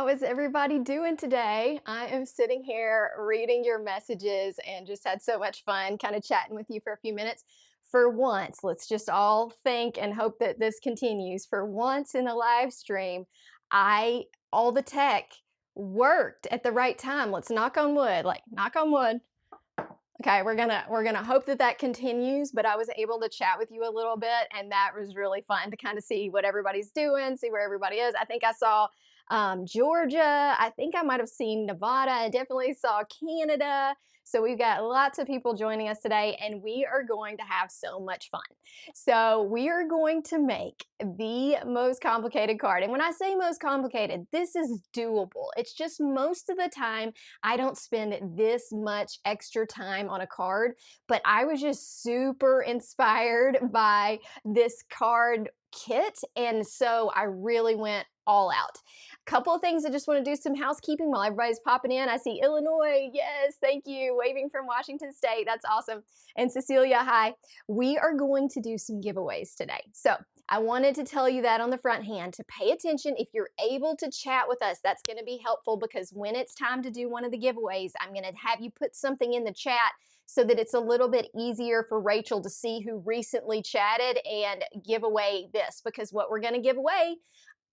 How is everybody doing today? I am sitting here reading your messages and just had so much fun kind of chatting with you for a few minutes. For once, let's just all think and hope that this continues. For once in the live stream, I all the tech worked at the right time. Let's knock on wood, like knock on wood. Okay, we're gonna hope that that continues. But I was able to chat with you a little bit, and that was really fun to kind of see what everybody's doing, see where everybody is. I think I saw Georgia. I think I might have seen Nevada. I definitely saw Canada. So we've got lots of people joining us today, and we are going to have so much fun. So we are going to make the most complicated card. And when I say most complicated, this is doable. It's just most of the time I don't spend this much extra time on a card, but I was just super inspired by this card kit. And so I really went all out. A couple of things I just want to do some housekeeping while everybody's popping in. I see Illinois. Yes, thank you. Waving from Washington State. That's awesome. And Cecilia, hi. We are going to do some giveaways today. So I wanted to tell you that on the front hand to pay attention. If you're able to chat with us, that's going to be helpful because when it's time to do one of the giveaways, I'm going to have you put something in the chat so that it's a little bit easier for Rachel to see who recently chatted and give away this, because what we're going to give away,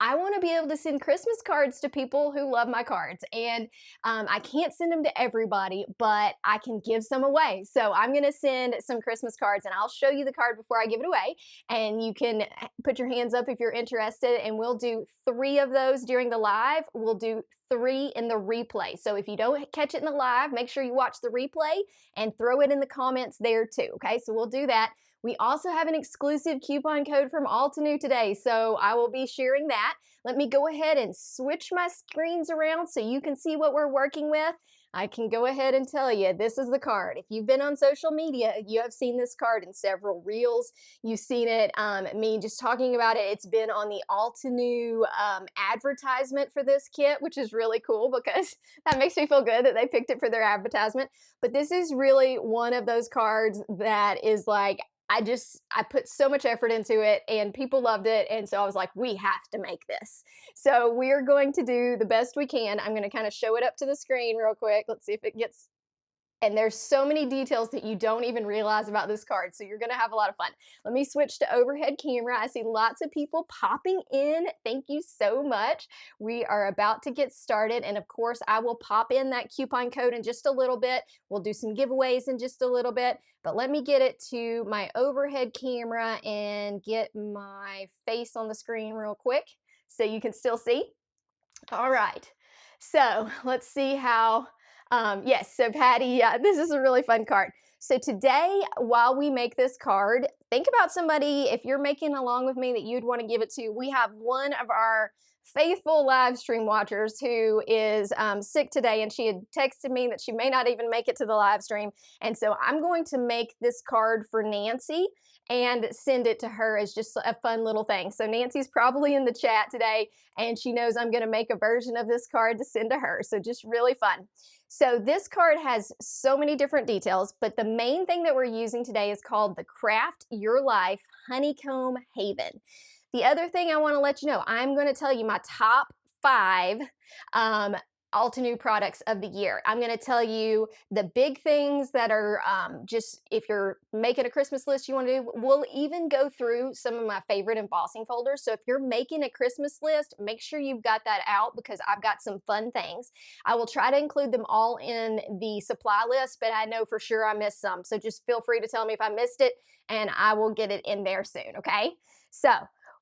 I want to be able to send Christmas cards to people who love my cards. And I can't send them to everybody, but I can give some away. So I'm going to send some Christmas cards, and I'll show you the card before I give it away. And you can put your hands up if you're interested, and we'll do 3 of those during the live. We'll do 3 in the replay. So if you don't catch it in the live, make sure you watch the replay and throw it in the comments there too. Okay, so we'll do that. We also have an exclusive coupon code from Altenew today, so I will be sharing that. Let me go ahead and switch my screens around so you can see what we're working with. I can go ahead and tell you, this is the card. If you've been on social media, you have seen this card in several reels. You've seen it, me just talking about it. It's been on the Altenew advertisement for this kit, which is really cool because that makes me feel good that they picked it for their advertisement. But this is really one of those cards that is like, I put so much effort into it and people loved it. And so I was like, we have to make this. So we are going to do the best we can. I'm going to kind of show it up to the screen real quick. Let's see if it gets, and there's so many details that you don't even realize about this card. So you're going to have a lot of fun. Let me switch to overhead camera. I see lots of people popping in. Thank you so much. We are about to get started. And of course, I will pop in that coupon code in just a little bit. We'll do some giveaways in just a little bit. But let me get it to my overhead camera and get my face on the screen real quick so you can still see. All right. So let's see how. Yes, so Patty, yeah, this is a really fun card. So today, while we make this card, think about somebody, if you're making along with me, that you'd want to give it to. We have one of our faithful live stream watchers who is sick today, and she had texted me that she may not even make it to the live stream. And so I'm going to make this card for Nancy and send it to her as just a fun little thing. So Nancy's probably in the chat today, and she knows I'm going to make a version of this card to send to her. So just really fun. So this card has so many different details, but the main thing that we're using today is called the Craft Your Life Honeycomb Haven. The other thing I want to let you know, I'm going to tell you my top 5 Altenew products of the year. I'm going to tell you the big things that are just, if you're making a Christmas list you want to do, we'll even go through some of my favorite embossing folders. So if you're making a Christmas list, make sure you've got that out because I've got some fun things. I will try to include them all in the supply list, but I know for sure I missed some. So just feel free to tell me if I missed it and I will get it in there soon, okay? So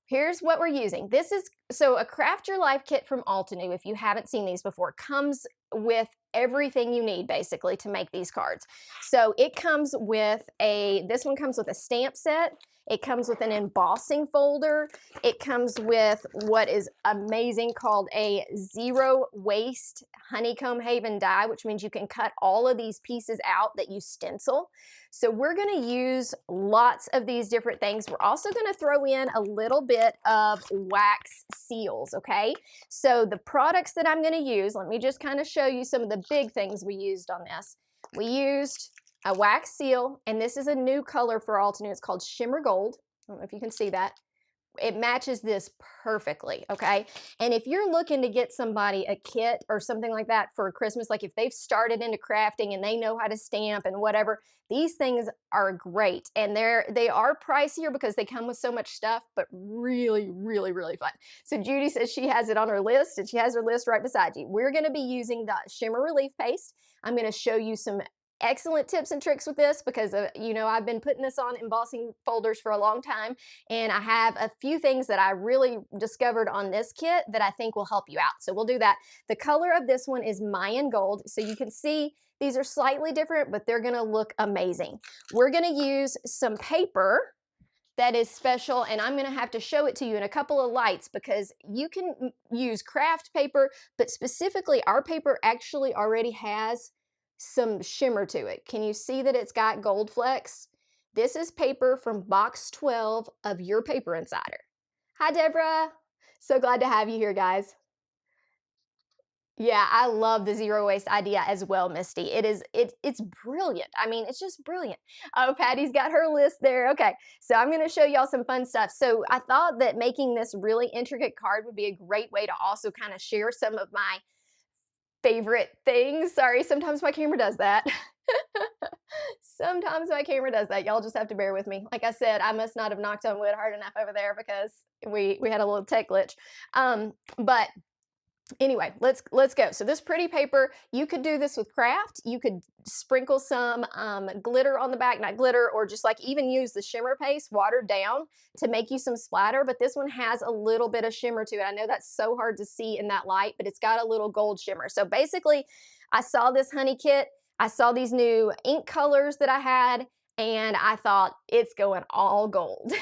here's what we're using. This is, so a Craft Your Life kit from Altenew, if you haven't seen these before, comes with everything you need basically to make these cards. So it comes with this one comes with a stamp set. It comes with an embossing folder. It comes with what is amazing called a zero waste honeycomb haven die, which means you can cut all of these pieces out that you stencil. So we're going to use lots of these different things. We're also going to throw in a little bit of wax seals, okay? So the products that I'm going to use, let me just kind of show you some of the big things we used on this. We used a wax seal, and this is a new color for Altenew. It's called Shimmer Gold. I don't know if you can see that. it matches this perfectly, okay? And if you're looking to get somebody a kit or something like that for Christmas, like if they've started into crafting and they know how to stamp and whatever, these things are great. And they are pricier because they come with so much stuff, but really, really, really fun. So Judy says she has it on her list, and she has her list right beside you. We're gonna be using the Shimmer Relief Paste. I'm gonna show you some excellent tips and tricks with this because you know, I've been putting this on embossing folders for a long time, and I have a few things that I really discovered on this kit that I think will help you out. So we'll do that. The color of this one is Mayan Gold. So you can see these are slightly different, but they're gonna look amazing. We're gonna use some paper that is special, and I'm gonna have to show it to you in a couple of lights because you can use craft paper, but specifically our paper actually already has some shimmer to it. Can you see that it's got gold flecks? This is paper from box 12 of your Paper Insider. Hi, Deborah. So glad to have you here, guys. Yeah, I love the zero waste idea as well, Misty. It's brilliant. I mean, it's just brilliant. Oh, Patty's got her list there. Okay, so I'm going to show y'all some fun stuff. So I thought that making this really intricate card would be a great way to also kind of share some of my favorite things. Sorry, sometimes my camera does that. Sometimes my camera does that. Y'all just have to bear with me. Like I said, I must not have knocked on wood hard enough over there because we had a little tech glitch. But anyway, let's go. So this pretty paper, you could do this with craft. You could sprinkle some glitter on the back, not glitter, or just like even use the shimmer paste watered down to make you some splatter. But this one has a little bit of shimmer to it. I know that's so hard to see in that light, but it's got a little gold shimmer. So basically, I saw this honey kit. I saw these new ink colors that I had, and I thought it's going all gold.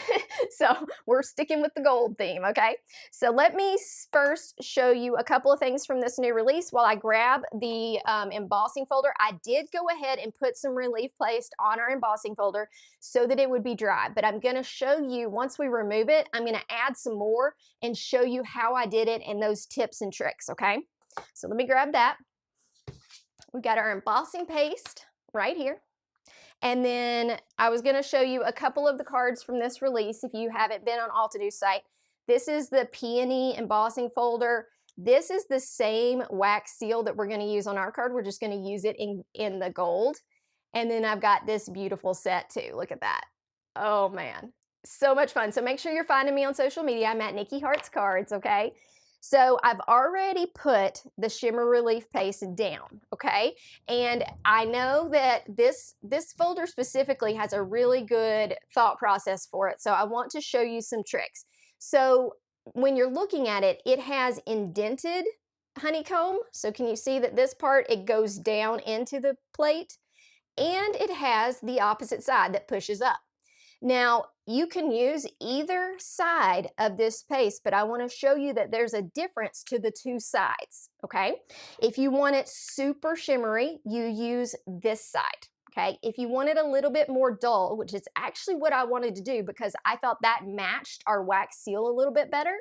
So we're sticking with the gold theme, okay? So let me first show you a couple of things from this new release while I grab the embossing folder. I did go ahead and put some relief paste on our embossing folder so that it would be dry, but I'm gonna show you, once we remove it, I'm gonna add some more and show you how I did it and those tips and tricks, okay? So let me grab that. We got our embossing paste right here. And then I was going to show you a couple of the cards from this release if you haven't been on Altenew's site. This is the Peony embossing folder. This is the same wax seal that we're going to use on our card. We're just going to use it in the gold. And then I've got this beautiful set too. Look at that. Oh man, so much fun. So make sure you're finding me on social media. I'm at Nicki Hearts Cards, okay? So I've already put the Shimmer Relief Paste down, okay? And I know that this folder specifically has a really good thought process for it. So I want to show you some tricks. So when you're looking at it, it has indented honeycomb. So can you see that this part, it goes down into the plate? And it has the opposite side that pushes up. Now, you can use either side of this paste, but I want to show you that there's a difference to the two sides, okay? If you want it super shimmery, you use this side, okay? If you want it a little bit more dull, which is actually what I wanted to do because I thought that matched our wax seal a little bit better,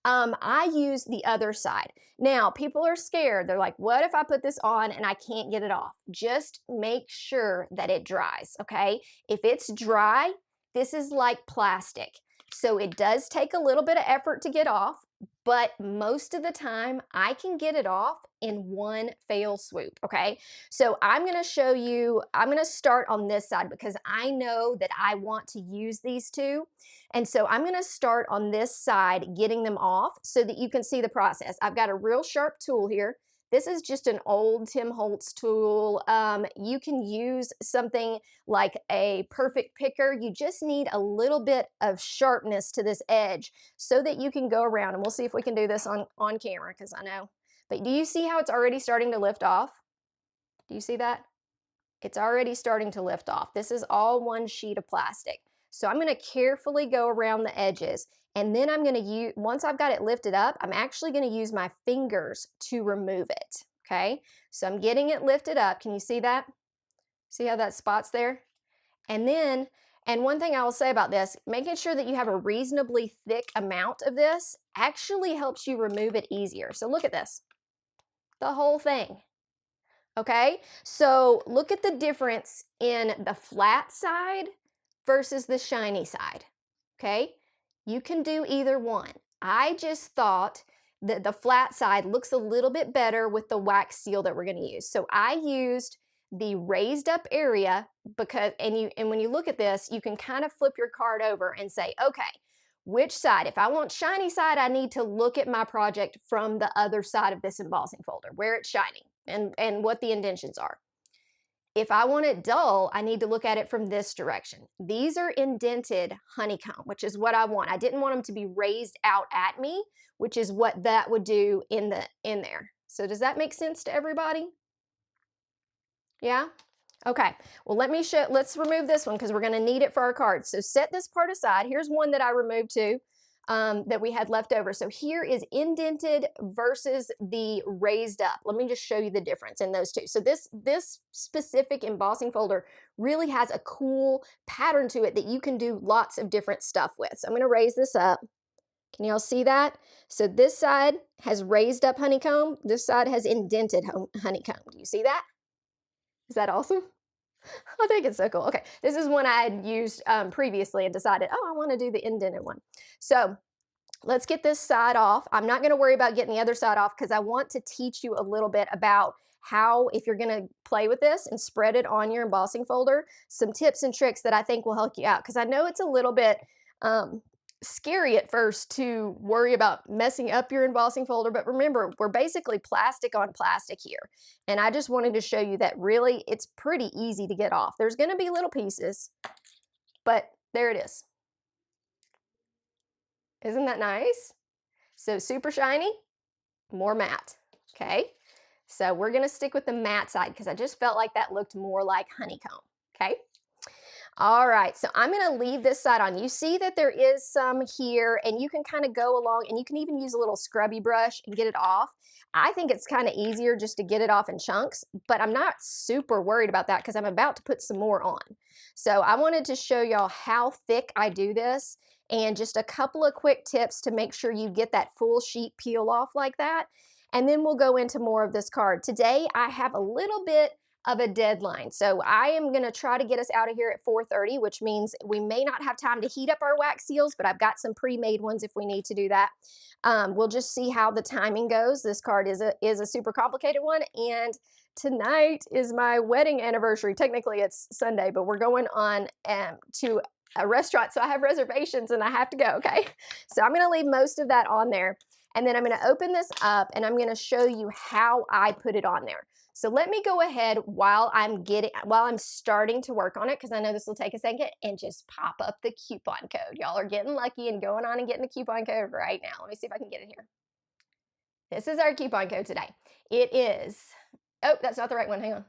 I use the other side. Now, people are scared. They're like, what if I put this on and I can't get it off? Just make sure that it dries, okay? If it's dry, this is like plastic. So it does take a little bit of effort to get off, but most of the time I can get it off in one fell swoop, okay? So I'm gonna show you, I'm gonna start on this side because I know that I want to use these two. And so I'm gonna start on this side, getting them off so that you can see the process. I've got a real sharp tool here. This is just an old Tim Holtz tool. You can use something like a perfect picker. You just need a little bit of sharpness to this edge so that you can go around. And we'll see if we can do this on camera because I know. But do you see how it's already starting to lift off? Do you see that? It's already starting to lift off. This is all one sheet of plastic. So I'm going to carefully go around the edges. And then I'm going to use, once I've got it lifted up, I'm actually going to use my fingers to remove it, okay? So I'm getting it lifted up. Can you see that? See how that spot's there? And then, and one thing I will say about this, making sure that you have a reasonably thick amount of this actually helps you remove it easier. So look at this, the whole thing. Okay, so look at the difference in the flat side versus the shiny side, okay? You can do either one. I just thought that the flat side looks a little bit better with the wax seal that we're going to use. So I used the raised up area because, and when you look at this, you can kind of flip your card over and say, okay, which side? If I want shiny side, I need to look at my project from the other side of this embossing folder, where it's shining and what the indentions are. If I want it dull, I need to look at it from this direction. These are indented honeycomb, which is what I want. I didn't want them to be raised out at me, which is what that would do in there. So does that make sense to everybody? Yeah? Okay, well, let's remove this one because we're gonna need it for our cards. So set this part aside. Here's one that I removed too, that we had left over. So here is indented versus the raised up. Let me just show you the difference in those two. So this specific embossing folder really has a cool pattern to it that you can do lots of different stuff with. So I'm gonna raise this up. Can y'all see that? So this side has raised up honeycomb. This side has indented honeycomb. Do you see that? Is that awesome? I think it's so cool. Okay, this is one I had used previously and decided, oh, I want to do the indented one. So let's get this side off. I'm not going to worry about getting the other side off because I want to teach you a little bit about how, if you're going to play with this and spread it on your embossing folder, some tips and tricks that I think will help you out. Because I know it's a little bit scary at first to worry about messing up your embossing folder, but remember, we're basically plastic on plastic here. And I just wanted to show you that really it's pretty easy to get off. There's going to be little pieces, but there it is. Isn't that nice? So super shiny, more matte, okay? So we're gonna stick with the matte side because I just felt like that looked more like honeycomb, okay? All right, so I'm gonna leave this side on. You see that there is some here and you can kind of go along and you can even use a little scrubby brush and get it off. I think it's kind of easier just to get it off in chunks, but I'm not super worried about that because I'm about to put some more on. So I wanted to show y'all how thick I do this and just a couple of quick tips to make sure you get that full sheet peel off like that. And then we'll go into more of this card. Today I have a little bit of a deadline. So I am gonna try to get us out of here at 4:30, which means we may not have time to heat up our wax seals, but I've got some pre-made ones if we need to do that. We'll just see how the timing goes. This card is a super complicated one, and tonight is my wedding anniversary. Technically it's Sunday, but we're going on to a restaurant, so I have reservations and I have to go, okay? So I'm gonna leave most of that on there, and then I'm gonna open this up and I'm gonna show you how I put it on there. So let me go ahead while I'm starting to work on it, because I know this will take a second, and just pop up the coupon code. Y'all are getting lucky and going on and getting the coupon code right now. Let me see if I can get it here. This is our coupon code today. It is, oh, that's not the right one. Hang on.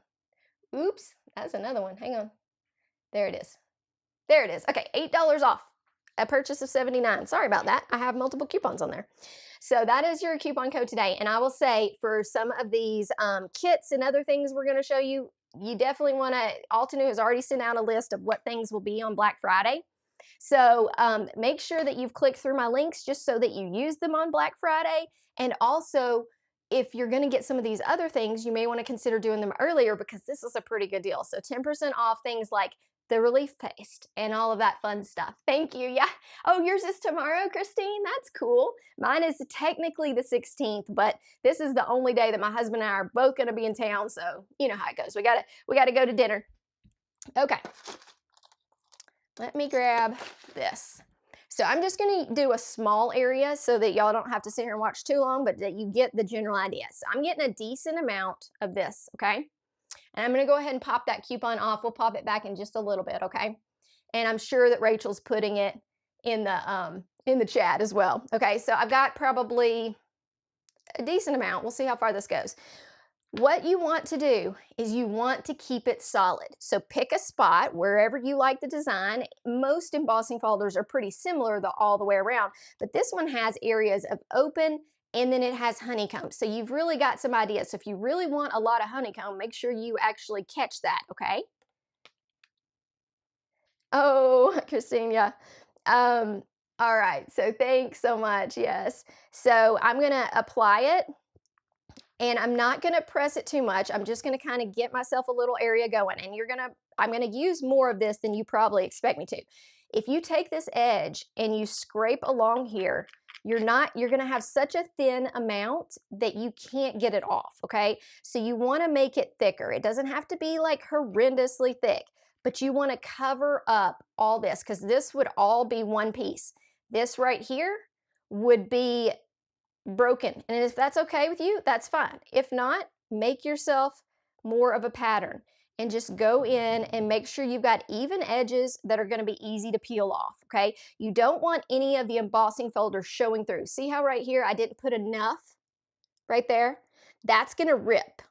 Oops, that's another one. Hang on. There it is. There it is. Okay, $8 off a purchase of $79. Sorry about that. I have multiple coupons on there. So that is your coupon code today. And I will say for some of these kits and other things we're going to show you, you definitely want to, Altenew has already sent out a list of what things will be on Black Friday. So make sure that you've clicked through my links just so that you use them on Black Friday. And also, if you're going to get some of these other things, you may want to consider doing them earlier because this is a pretty good deal. So 10% off things like the relief paste and all of that fun stuff. Thank you. Yeah. Oh, yours is tomorrow, Christine? That's cool. Mine is technically the 16th, but this is the only day that my husband and I are both going to be in town. So you know how it goes. We gotta go to dinner. Okay. Let me grab this. So I'm just going to do a small area so that y'all don't have to sit here and watch too long, but that you get the general idea. So I'm getting a decent amount of this, okay? And I'm going to go ahead and pop that coupon off. We'll pop it back in just a little bit, okay? And I'm sure that Rachel's putting it in the chat as well. Okay, so I've got probably a decent amount. We'll see how far this goes. What you want to do is you want to keep it solid. So pick a spot wherever you like the design. Most embossing folders are pretty similar all the way around, but this one has areas of open and then it has honeycomb. So you've really got some ideas. So if you really want a lot of honeycomb, make sure you actually catch that, okay? Oh, Christine, yeah. All right, so thanks so much, yes. So I'm gonna apply it, and I'm not gonna press it too much. I'm just gonna kind of get myself a little area going, and I'm gonna use more of this than you probably expect me to. If you take this edge and you scrape along here, you're going to have such a thin amount that you can't get it off, okay? So you want to make it thicker. It doesn't have to be like horrendously thick, but you want to cover up all this because this would all be one piece. This right here would be broken. And if that's okay with you, that's fine. If not, make yourself more of a pattern and just go in and make sure you've got even edges that are going to be easy to peel off, okay? You don't want any of the embossing folders showing through. See how right here I didn't put enough right there? That's going to rip,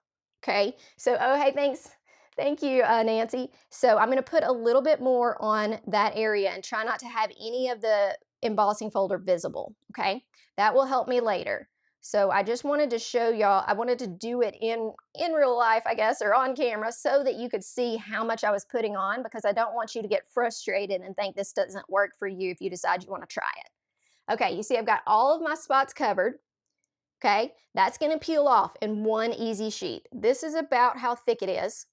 okay? So, oh, hey, thanks. Thank you, Nancy. So I'm going to put a little bit more on that area and try not to have any of the embossing folder visible, okay? That will help me later. So I just wanted to show y'all, I wanted to do it in real life, I guess, or on camera so that you could see how much I was putting on, because I don't want you to get frustrated and think this doesn't work for you if you decide you want to try it. Okay, you see I've got all of my spots covered. Okay, that's going to peel off in one easy sheet. This is about how thick it is.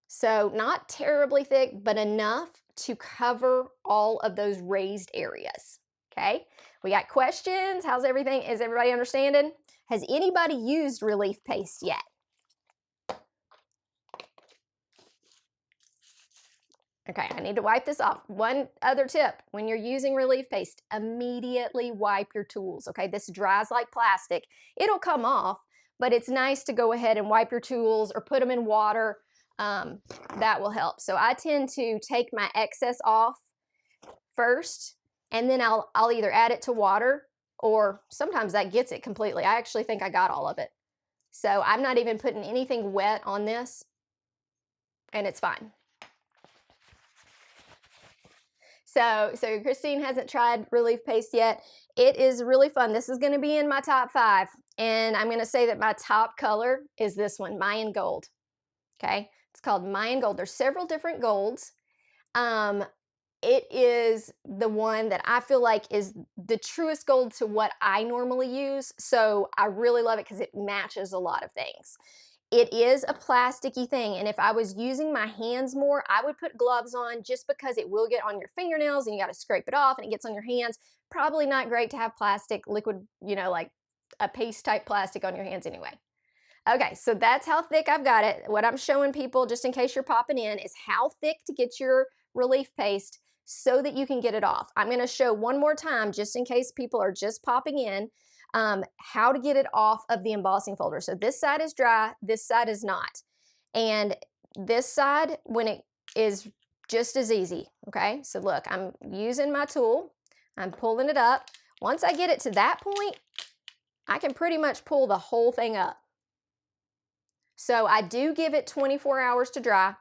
So not terribly thick, but enough to cover all of those raised areas. Okay, we got questions. How's everything? Is everybody understanding? Has anybody used relief paste yet? Okay, I need to wipe this off. One other tip, when you're using relief paste, immediately wipe your tools, okay? This dries like plastic. It'll come off, but it's nice to go ahead and wipe your tools or put them in water. That will help. So I tend to take my excess off first, and then I'll either add it to water, or sometimes that gets it completely. I actually think I got all of it. So I'm not even putting anything wet on this, and it's fine. So Christine hasn't tried relief paste yet. It is really fun. This is going to be in my top 5, and I'm going to say that my top color is this one, Mayan Gold. Okay, it's called Mayan Gold. There's several different golds. It is the one that I feel like is the truest gold to what I normally use. So I really love it because it matches a lot of things. It is a plasticky thing, and if I was using my hands more, I would put gloves on just because it will get on your fingernails and you got to scrape it off and it gets on your hands. Probably not great to have plastic, liquid, like a paste type plastic on your hands anyway. Okay, so that's how thick I've got it. What I'm showing people, just in case you're popping in, is how thick to get your relief paste so that you can get it off. I'm going to show one more time, just in case people are just popping in, how to get it off of the embossing folder. So this side is dry, this side is not. And this side, when it is just as easy, okay? So look, I'm using my tool, I'm pulling it up. Once I get it to that point, I can pretty much pull the whole thing up. So I do give it 24 hours to dry.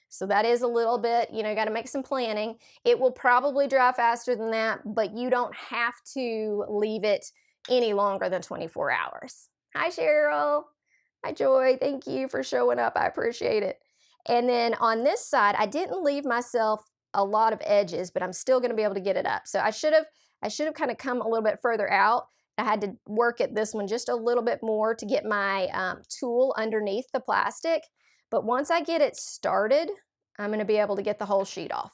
So that is a little bit, got to make some planning. It will probably dry faster than that, but you don't have to leave it any longer than 24 hours. Hi, Cheryl. Hi, Joy. Thank you for showing up. I appreciate it. And then on this side, I didn't leave myself a lot of edges, but I'm still going to be able to get it up. So I should have kind of come a little bit further out. I had to work at this one just a little bit more to get my tool underneath the plastic. But once I get it started, I'm going to be able to get the whole sheet off.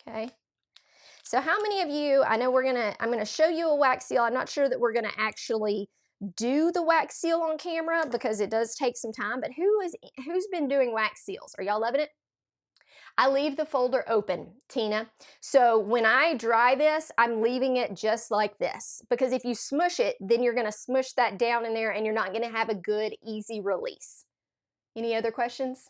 Okay. So how many of you, I know I'm going to show you a wax seal. I'm not sure that we're going to actually do the wax seal on camera because it does take some time, but who's been doing wax seals? Are y'all loving it? I leave the folder open, Tina. So when I dry this, I'm leaving it just like this, because if you smush it, then you're going to smush that down in there and you're not going to have a good, easy release. Any other questions?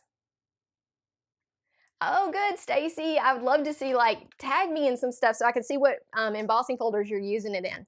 Oh, good, Stacy. I would love to see, tag me in some stuff so I can see what embossing folders you're using it in.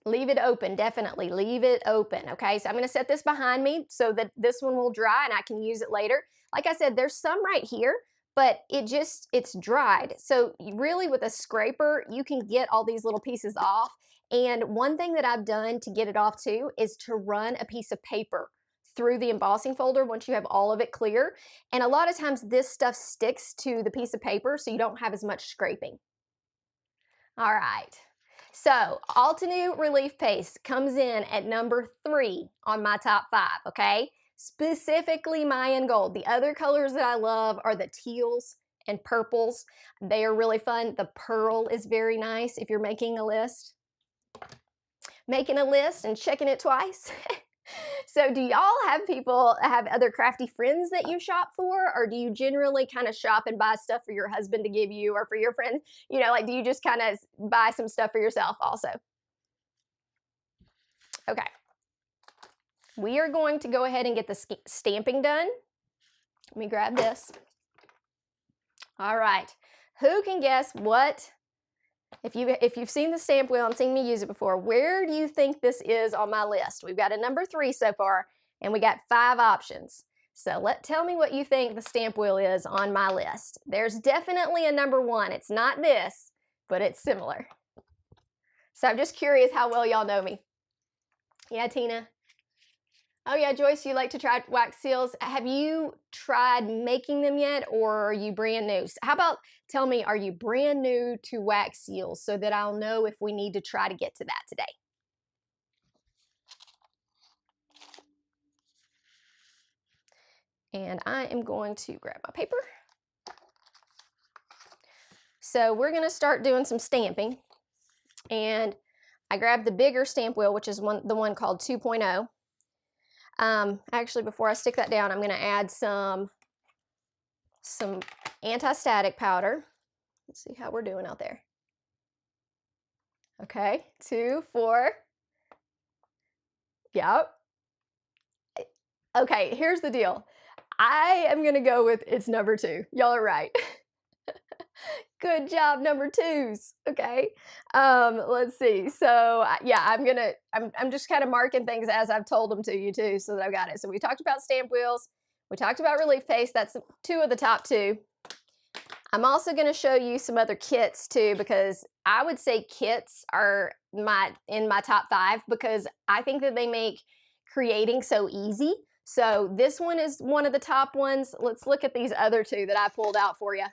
Leave it open, definitely. Leave it open, okay? So I'm going to set this behind me so that this one will dry and I can use it later. Like I said, there's some right here, but it's dried. So really with a scraper, you can get all these little pieces off. And one thing that I've done to get it off too is to run a piece of paper through the embossing folder once you have all of it clear. And a lot of times this stuff sticks to the piece of paper so you don't have as much scraping. All right. So Altenew Relief Paste comes in at number 3 on my top 5, okay? Specifically Mayan Gold. The other colors that I love are the teals and purples. They are really fun. The pearl is very nice if you're making a list. Making a list and checking it twice. So do y'all have other crafty friends that you shop for, or do you generally kind of shop and buy stuff for your husband to give you or for your friend? You know, like, do you just kind of buy some stuff for yourself also? Okay. We are going to go ahead and get the stamping done. Let me grab this. All right. Who can guess what? If you've seen the stamp wheel and seen me use it before, where do you think this is on my list? We've got a number 3 so far, and we got 5 options. So tell me what you think the stamp wheel is on my list. There's definitely a number 1. It's not this, but it's similar. So I'm just curious how well y'all know me. Yeah, Tina? Oh yeah, Joyce, you like to try wax seals. Have you tried making them yet, or are you brand new? How about tell me, are you brand new to wax seals so that I'll know if we need to try to get to that today? And I am going to grab my paper. So we're going to start doing some stamping. And I grabbed the bigger stamp wheel, which is the one called 2.0. Actually, before I stick that down, I'm going to add some anti-static powder. Let's see how we're doing out there. Okay, 2, 4. Yep. Okay, here's the deal. I am going to go with it's number 2. Y'all are right. Good job, number 2s. Okay. Let's see. So yeah, I'm just kind of marking things as I've told them to you too, so that I've got it. So we talked about stamp wheels. We talked about relief paste. That's 2 of the top 2. I'm also going to show you some other kits too, because I would say kits are in my top 5 because I think that they make creating so easy. So this one is one of the top ones. Let's look at these other 2 that I pulled out for you.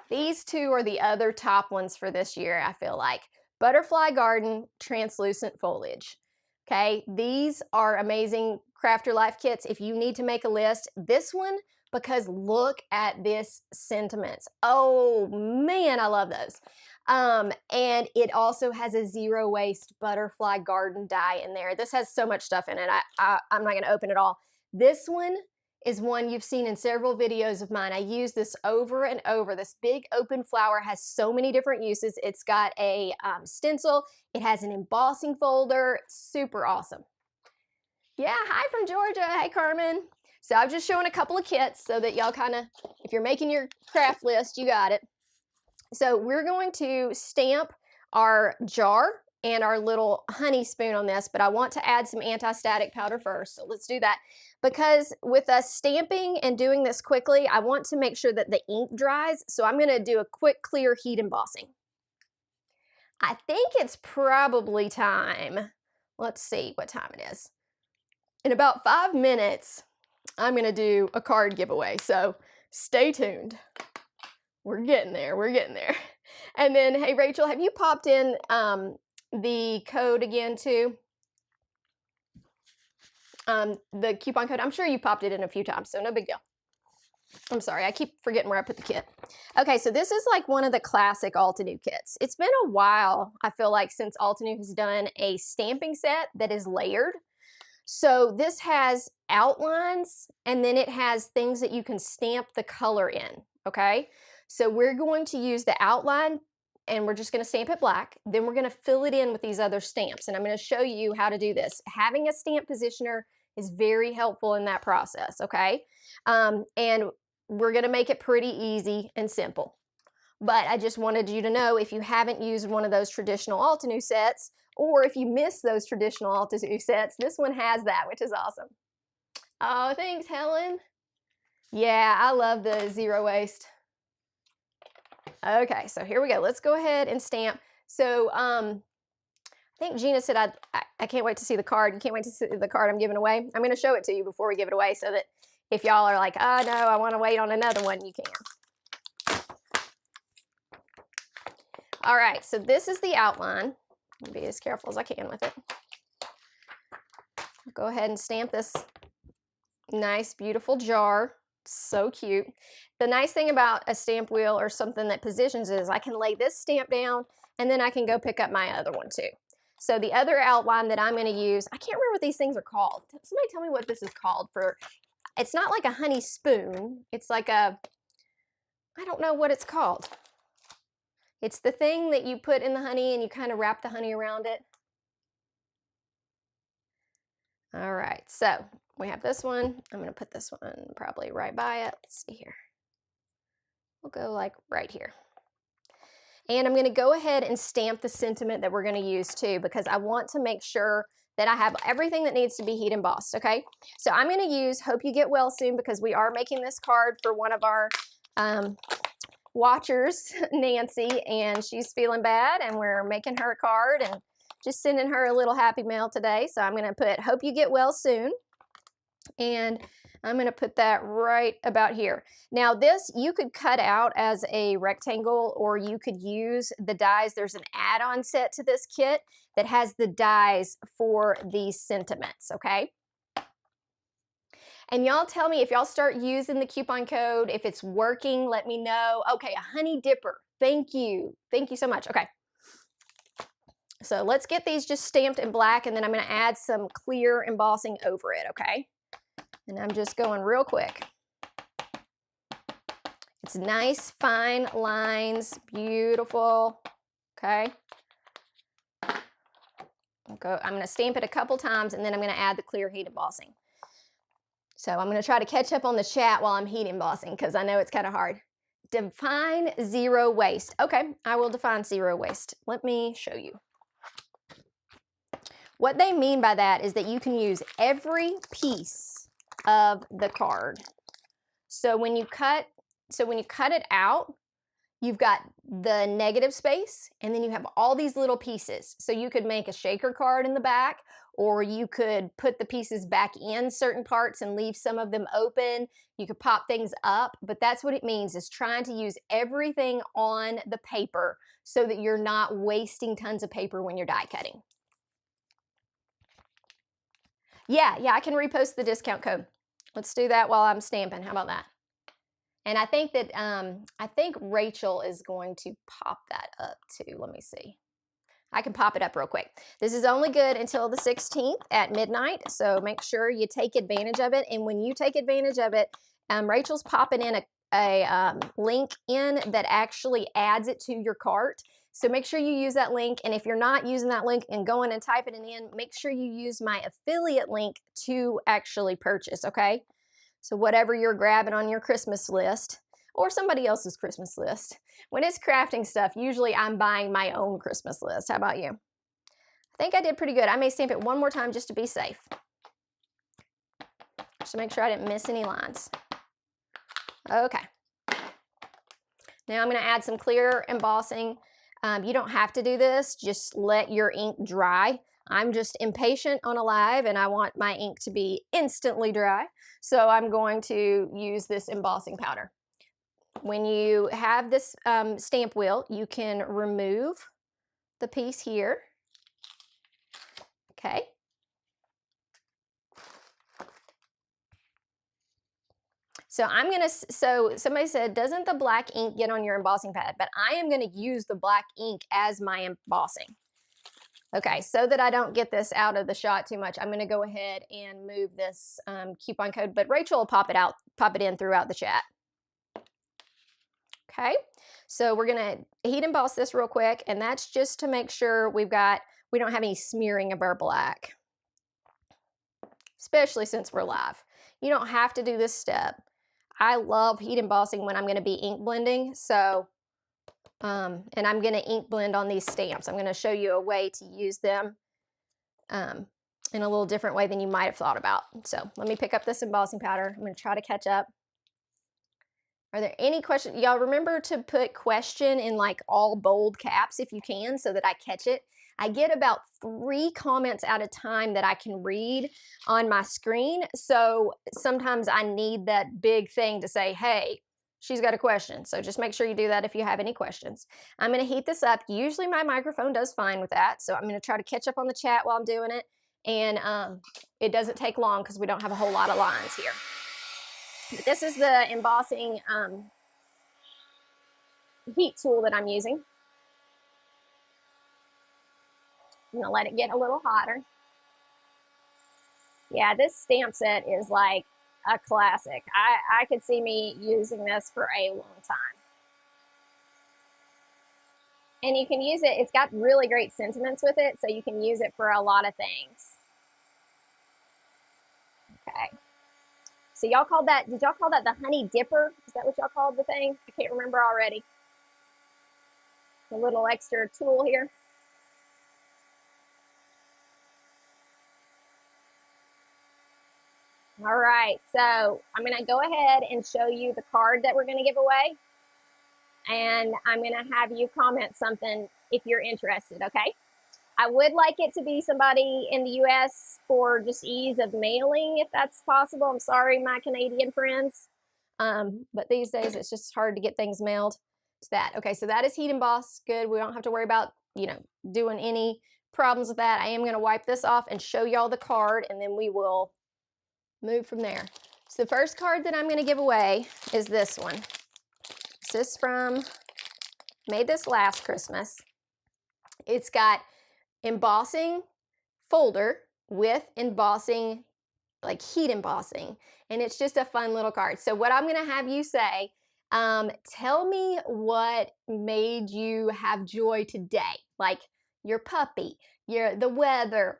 These 2 are the other top ones for this year, I feel like. Butterfly Garden Translucent Foliage. Okay, these are amazing Craft Your Life kits if you need to make a list. This one, because look at this sentiments. Oh man, I love those. And it also has a zero waste butterfly garden die in there. This has so much stuff in it. I'm not going to open it all. This one is one you've seen in several videos of mine. I use this over and over. This big open flower has so many different uses. It's got a stencil. It has an embossing folder. Super awesome. Yeah, hi from Georgia. Hey, Carmen. So I'm just showing a couple of kits so that y'all kind of, if you're making your craft list, you got it. So we're going to stamp our jar and our little honey spoon on this, but I want to add some anti-static powder first. So let's do that. Because with us stamping and doing this quickly, I want to make sure that the ink dries. So I'm going to do a quick clear heat embossing. I think it's probably time. Let's see what time it is. In about 5 minutes, I'm going to do a card giveaway. So stay tuned. We're getting there. We're getting there. And then, hey, Rachel, have you popped in the code again too? The coupon code. I'm sure you popped it in a few times, so no big deal. I'm sorry, I keep forgetting where I put the kit. Okay, so this is like one of the classic Altenew kits. It's been a while, I feel like, since Altenew has done a stamping set that is layered. So this has outlines, and then it has things that you can stamp the color in, okay? So we're going to use the outline, and we're just going to stamp it black. Then we're going to fill it in with these other stamps, and I'm going to show you how to do this. Having a stamp positioner is very helpful in that process, okay? And we're going to make it pretty easy and simple. But I just wanted you to know, if you haven't used one of those traditional Altenew sets, or if you miss those traditional Altenew sets, this one has that, which is awesome. Oh, thanks, Helen. Yeah, I love the zero waste. Okay, so here we go. Let's go ahead and stamp. So I think Gina said I can't wait to see the card. You can't wait to see the card I'm giving away. I'm going to show it to you before we give it away, so that if y'all are like, oh no, I want to wait on another one, you can. All right, so this is the outline. I'll be as careful as I can with it. I'll go ahead and stamp this nice, beautiful jar. So cute. The nice thing about a stamp wheel or something that positions is I can lay this stamp down and then I can go pick up my other one too. So the other outline that I'm going to use, I can't remember what these things are called. Somebody tell me what this is called for. It's not like a honey spoon. It's like a, I don't know what it's called. It's the thing that you put in the honey and you kind of wrap the honey around it. All right, so we have this one. I'm going to put this one probably right by it. Let's see here. We'll go like right here. And I'm going to go ahead and stamp the sentiment that we're going to use too, because I want to make sure that I have everything that needs to be heat embossed, okay? So I'm going to use Hope You Get Well Soon, because we are making this card for one of our watchers, Nancy, and she's feeling bad, and we're making her a card and just sending her a little happy mail today. So I'm going to put Hope You Get Well Soon, and I'm going to put that right about here. Now this you could cut out as a rectangle, or you could use the dies. There's an add-on set to this kit that has the dies for these sentiments, okay? And y'all tell me if y'all start using the coupon code, if it's working, let me know. Okay, a honey dipper. Thank you. Thank you so much. Okay. So let's get these just stamped in black, and then I'm going to add some clear embossing over it, okay? And I'm just going real quick. It's nice, fine lines, beautiful, okay? I'm going to stamp it a couple times, and then I'm going to add the clear heat embossing. So I'm going to try to catch up on the chat while I'm heat embossing, because I know it's kind of hard. Define zero waste. Okay, I will define zero waste. Let me show you. What they mean by that is that you can use every piece of the card. So when you cut it out, you've got the negative space, and then you have all these little pieces. So you could make a shaker card in the back, or you could put the pieces back in certain parts and leave some of them open. You could pop things up, but that's what it means, is trying to use everything on the paper so that you're not wasting tons of paper when you're die cutting. Yeah, I can repost the discount code. Let's do that while I'm stamping. How about that? And I think that, I think Rachel is going to pop that up too. Let me see. I can pop it up real quick. This is only good until the 16th at midnight, so make sure you take advantage of it. And when you take advantage of it, Rachel's popping in a link in that actually adds it to your cart. So make sure you use that link. And if you're not using that link and going and typing it in, make sure you use my affiliate link to actually purchase, okay? So whatever you're grabbing on your Christmas list, or somebody else's Christmas list. When it's crafting stuff, usually I'm buying my own Christmas list. How about you? I think I did pretty good. I may stamp it one more time just to be safe. Just to make sure I didn't miss any lines. Okay. Now I'm going to add some clear embossing. You don't have to do this. Just let your ink dry. I'm just impatient on a live, and I want my ink to be instantly dry. So I'm going to use this embossing powder. When you have this stamp wheel, you can remove the piece here. Okay. So so somebody said, doesn't the black ink get on your embossing pad? But I am going to use the black ink as my embossing. Okay, so that I don't get this out of the shot too much, I'm going to go ahead and move this coupon code, but Rachel will pop it in throughout the chat. Okay, so we're going to heat emboss this real quick, and that's just to make sure we don't have any smearing of our black, especially since we're live. You don't have to do this step. I love heat embossing when I'm going to be ink blending, so and I'm going to ink blend on these stamps. I'm going to show you a way to use them in a little different way than you might have thought about. So let me pick up this embossing powder. I'm going to try to catch up. Are there any questions? Y'all remember to put question in like all bold caps if you can, so that I catch it. I get about 3 comments at a time that I can read on my screen. So sometimes I need that big thing to say, hey, she's got a question. So just make sure you do that if you have any questions. I'm going to heat this up. Usually my microphone does fine with that. So I'm going to try to catch up on the chat while I'm doing it. And it doesn't take long because we don't have a whole lot of lines here. But this is the embossing heat tool that I'm using. I'm gonna let it get a little hotter. Yeah, this stamp set is like a classic. I could see me using this for a long time. And you can use it, it's got really great sentiments with it, so you can use it for a lot of things. Okay. So y'all called that, did y'all call that the honey dipper? Is that what y'all called the thing? I can't remember already. The little extra tool here. All right, so I'm gonna go ahead and show you the card that we're gonna give away. And I'm gonna have you comment something if you're interested, okay? I would like it to be somebody in the US for just ease of mailing, if that's possible. I'm sorry, my Canadian friends. But these days it's just hard to get things mailed to that. Okay, so that is heat embossed. Good. We don't have to worry about, doing any problems with that. I am going to wipe this off and show y'all the card, and then we will move from there. So the first card that I'm going to give away is this one. This is from, made this last Christmas. It's got embossing folder with embossing, like heat embossing, and it's just a fun little card. So what I'm gonna have you say, tell me what made you have joy today, like your puppy, the weather,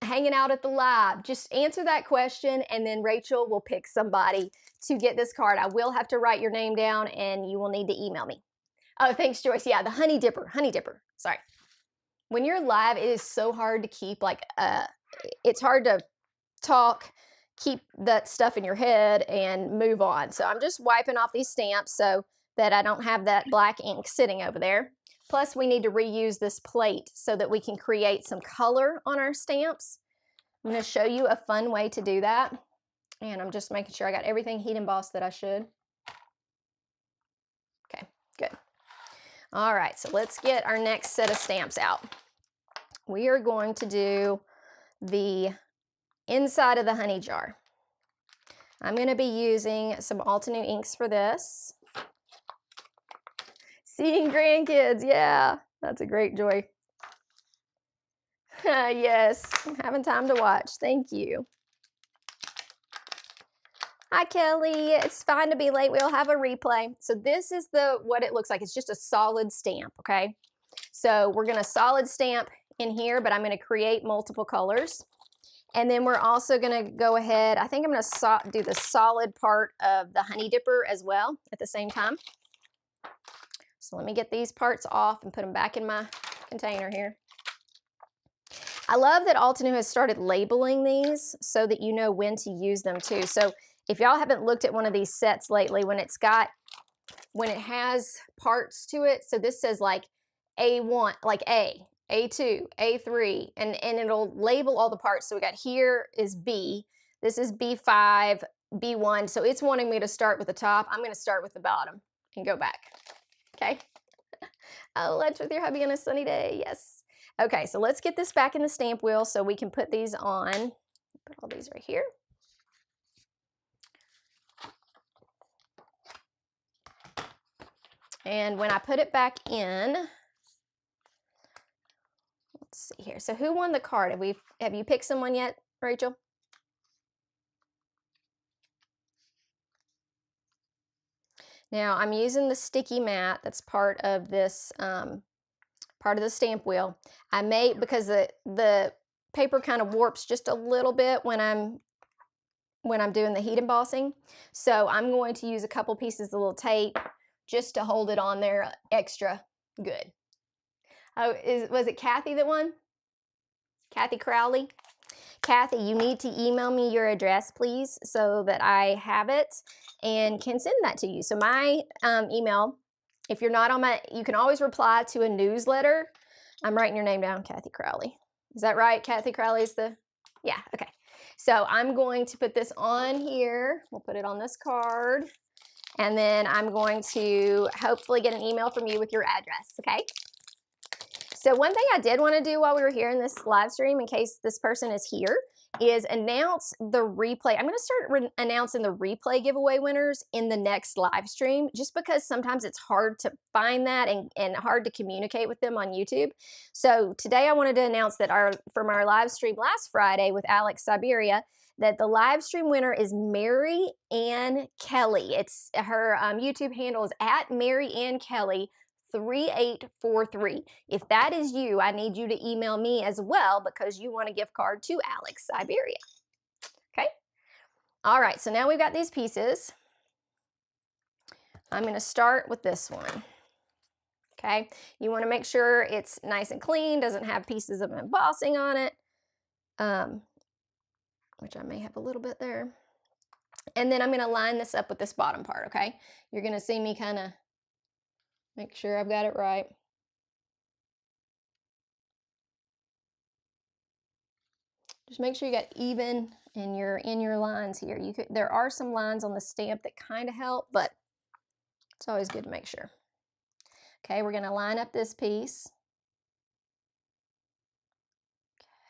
hanging out at the lab. Just answer that question, and then Rachel will pick somebody to get this card. I will have to write your name down, and you will need to email me. Oh, thanks, Joyce. Yeah, the honey dipper, sorry. When you're live, it is so hard to keep, it's hard to talk, keep that stuff in your head, and move on. So I'm just wiping off these stamps so that I don't have that black ink sitting over there. Plus, we need to reuse this plate so that we can create some color on our stamps. I'm going to show you a fun way to do that. And I'm just making sure I got everything heat embossed that I should. Okay, good. All right, so let's get our next set of stamps out. We are going to do the inside of the honey jar. I'm going to be using some Altenew inks for this. Seeing grandkids, yeah, that's a great joy. Yes, having time to watch. Thank you. Hi, Kelly. It's fine to be late. We'll have a replay. So this is what it looks like. It's just a solid stamp, okay? So we're going to solid stamp in here, but I'm going to create multiple colors. And then we're also going to go ahead, I think I'm going to do the solid part of the honey dipper as well at the same time. So let me get these parts off and put them back in my container here. I love that Altenew has started labeling these so that you know when to use them too. So if y'all haven't looked at one of these sets lately, when it has parts to it, so this says like A1, like A, A2, A3, and it'll label all the parts. So we got here is B, this is B5, B1, so it's wanting me to start with the top. I'm gonna start with the bottom and go back, okay? Lunch with your hubby on a sunny day, yes. Okay, so let's get this back in the stamp wheel so we can put these on. Put all these right here. And when I put it back in, let's see here. So who won the card? Have you picked someone yet, Rachel? Now I'm using the sticky mat that's part of this, part of the stamp wheel. I may, because the paper kind of warps just a little bit when I'm doing the heat embossing. So I'm going to use a couple pieces of little tape just to hold it on there extra good. Oh, was it Kathy that won? Kathy Crowley? Kathy, you need to email me your address, please, so that I have it and can send that to you. So my email, if you're not on my, you can always reply to a newsletter. I'm writing your name down, Kathy Crowley. Is that right? Kathy Crowley's yeah, okay. So I'm going to put this on here. We'll put it on this card. And then I'm going to hopefully get an email from you with your address, okay? So one thing I did want to do while we were here in this live stream, in case this person is here, is announce the replay. I'm going to start announcing the replay giveaway winners in the next live stream, just because sometimes it's hard to find that and hard to communicate with them on YouTube. So today I wanted to announce that from our live stream last Friday with Alex Siberia, that the live stream winner is Mary Ann Kelly. It's her YouTube handle is at Mary Ann Kelly 3843. If that is you, I need you to email me as well, because you want a gift card to Alex Siberia. Okay. All right. So now we've got these pieces. I'm going to start with this one. Okay. You want to make sure it's nice and clean, doesn't have pieces of embossing on it, which I may have a little bit there. And then I'm going to line this up with this bottom part. Okay. You're going to see me kind of make sure I've got it right. Just make sure you got even in your lines here. There are some lines on the stamp that kind of help, but it's always good to make sure. Okay, we're going to line up this piece.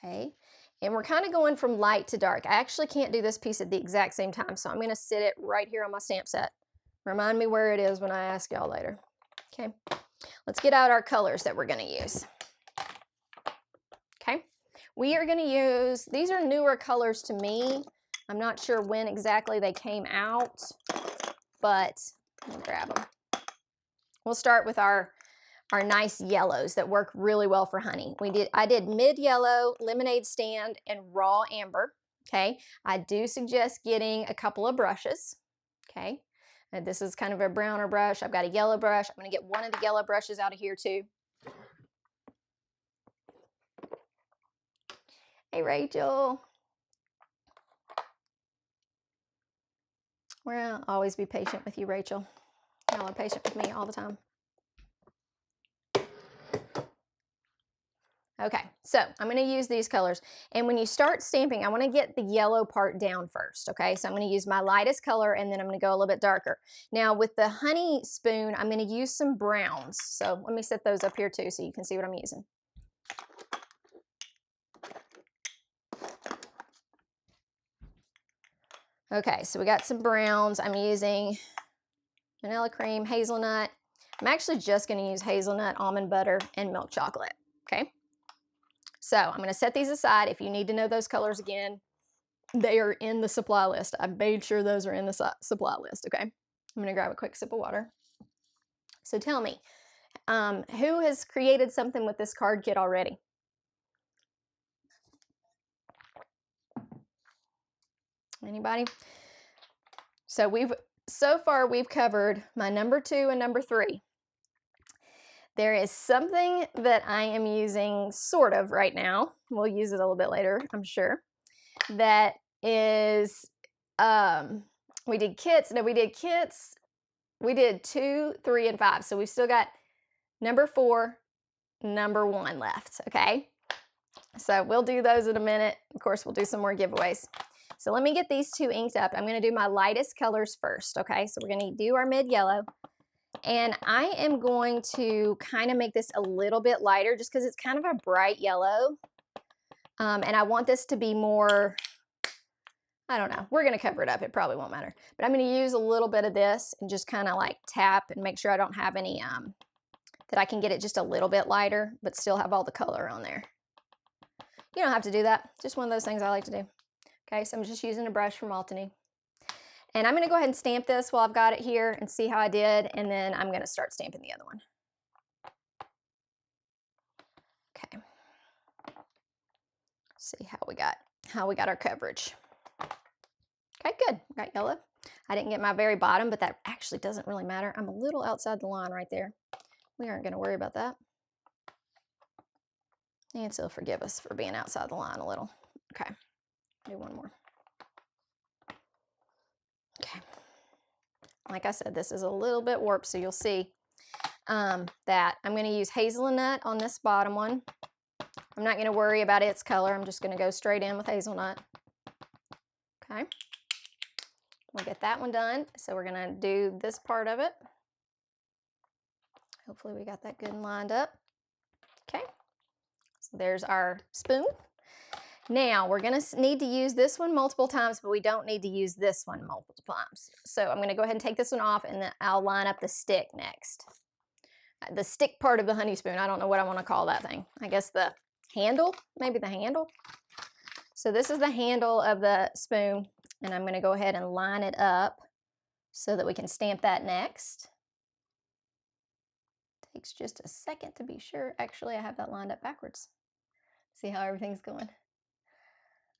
Okay, and we're kind of going from light to dark. I actually can't do this piece at the exact same time, so I'm going to sit it right here on my stamp set. Remind me where it is when I ask y'all later. Okay, let's get out our colors that we're going to use. Okay, we are going to use, these are newer colors to me. I'm not sure when exactly they came out, but let me grab them. We'll start with our nice yellows that work really well for honey. I did mid yellow, lemonade stand, and raw amber. Okay, I do suggest getting a couple of brushes. Okay, and this is kind of a browner brush. I've got a yellow brush. I'm going to get one of the yellow brushes out of here too. Hey, Rachel. Well, I'll always be patient with you, Rachel. Y'all are patient with me all the time. Okay, so I'm going to use these colors. And when you start stamping, I want to get the yellow part down first, okay? So I'm going to use my lightest color, and then I'm going to go a little bit darker. Now, with the honey spoon, I'm going to use some browns. So let me set those up here too so you can see what I'm using. Okay, so we got some browns. I'm using vanilla cream, hazelnut. I'm actually just going to use hazelnut, almond butter, and milk chocolate, okay? So I'm going to set these aside. If you need to know those colors again, they are in the supply list. I made sure those are in the supply list, okay? I'm going to grab a quick sip of water. So tell me, who has created something with this card kit already? Anybody? So far we've covered my number 2 and number 3. There is something that I am using sort of right now. We'll use it a little bit later, I'm sure. That is, we did kits. No, we did kits. We did 2, 3, and 5. So we've still got number 4, number 1 left, okay? So we'll do those in a minute. Of course, we'll do some more giveaways. So let me get these 2 inked up. I'm going to do my lightest colors first, okay? So we're going to do our mid yellow. And I am going to kind of make this a little bit lighter just because it's kind of a bright yellow. And I want this to be more, I don't know. We're going to cover it up. It probably won't matter. But I'm going to use a little bit of this and just kind of like tap and make sure I don't have any, that I can get it just a little bit lighter, but still have all the color on there. You don't have to do that. Just one of those things I like to do. Okay, so I'm just using a brush from Altenew. And I'm going to go ahead and stamp this while I've got it here and see how I did, and then I'm going to start stamping the other one. Okay. See how we got our coverage. Okay, good. Got yellow. I didn't get my very bottom, but that actually doesn't really matter. I'm a little outside the line right there. We aren't going to worry about that. And still forgive us for being outside the line a little. Okay. Do one more. Okay. Like I said, this is a little bit warped, so you'll see that I'm going to use hazelnut on this bottom one. I'm not going to worry about its color. I'm just going to go straight in with hazelnut. Okay. We'll get that one done. So we're going to do this part of it. Hopefully we got that good and lined up. Okay. So there's our spoon. Now we're gonna need to use this one multiple times, but we don't need to use this one multiple times. So I'm gonna go ahead and take this one off, and then I'll line up the stick next. The stick part of the honey spoon. I don't know what I want to call that thing. I guess the handle, maybe the handle. So this is the handle of the spoon, and I'm gonna go ahead and line it up so that we can stamp that next. Takes just a second to be sure. Actually, I have that lined up backwards. See how everything's going.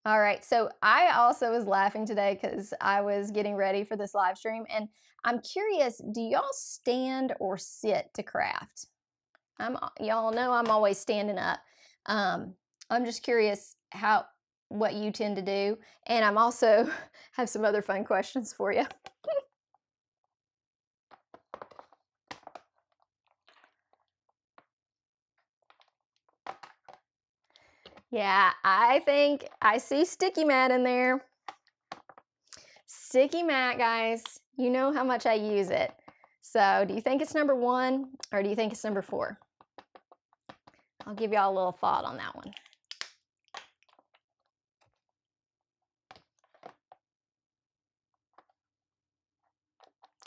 All right, so I also was laughing today because I was getting ready for this live stream, and I'm curious, do y'all stand or sit to craft? Y'all know I'm always standing up. I'm just curious what you tend to do, and I'm also have some other fun questions for you. Yeah, I think I see sticky mat in there. Sticky mat, guys, you know how much I use it. So do you think it's number 1 or do you think it's number 4? I'll give y'all a little thought on that one.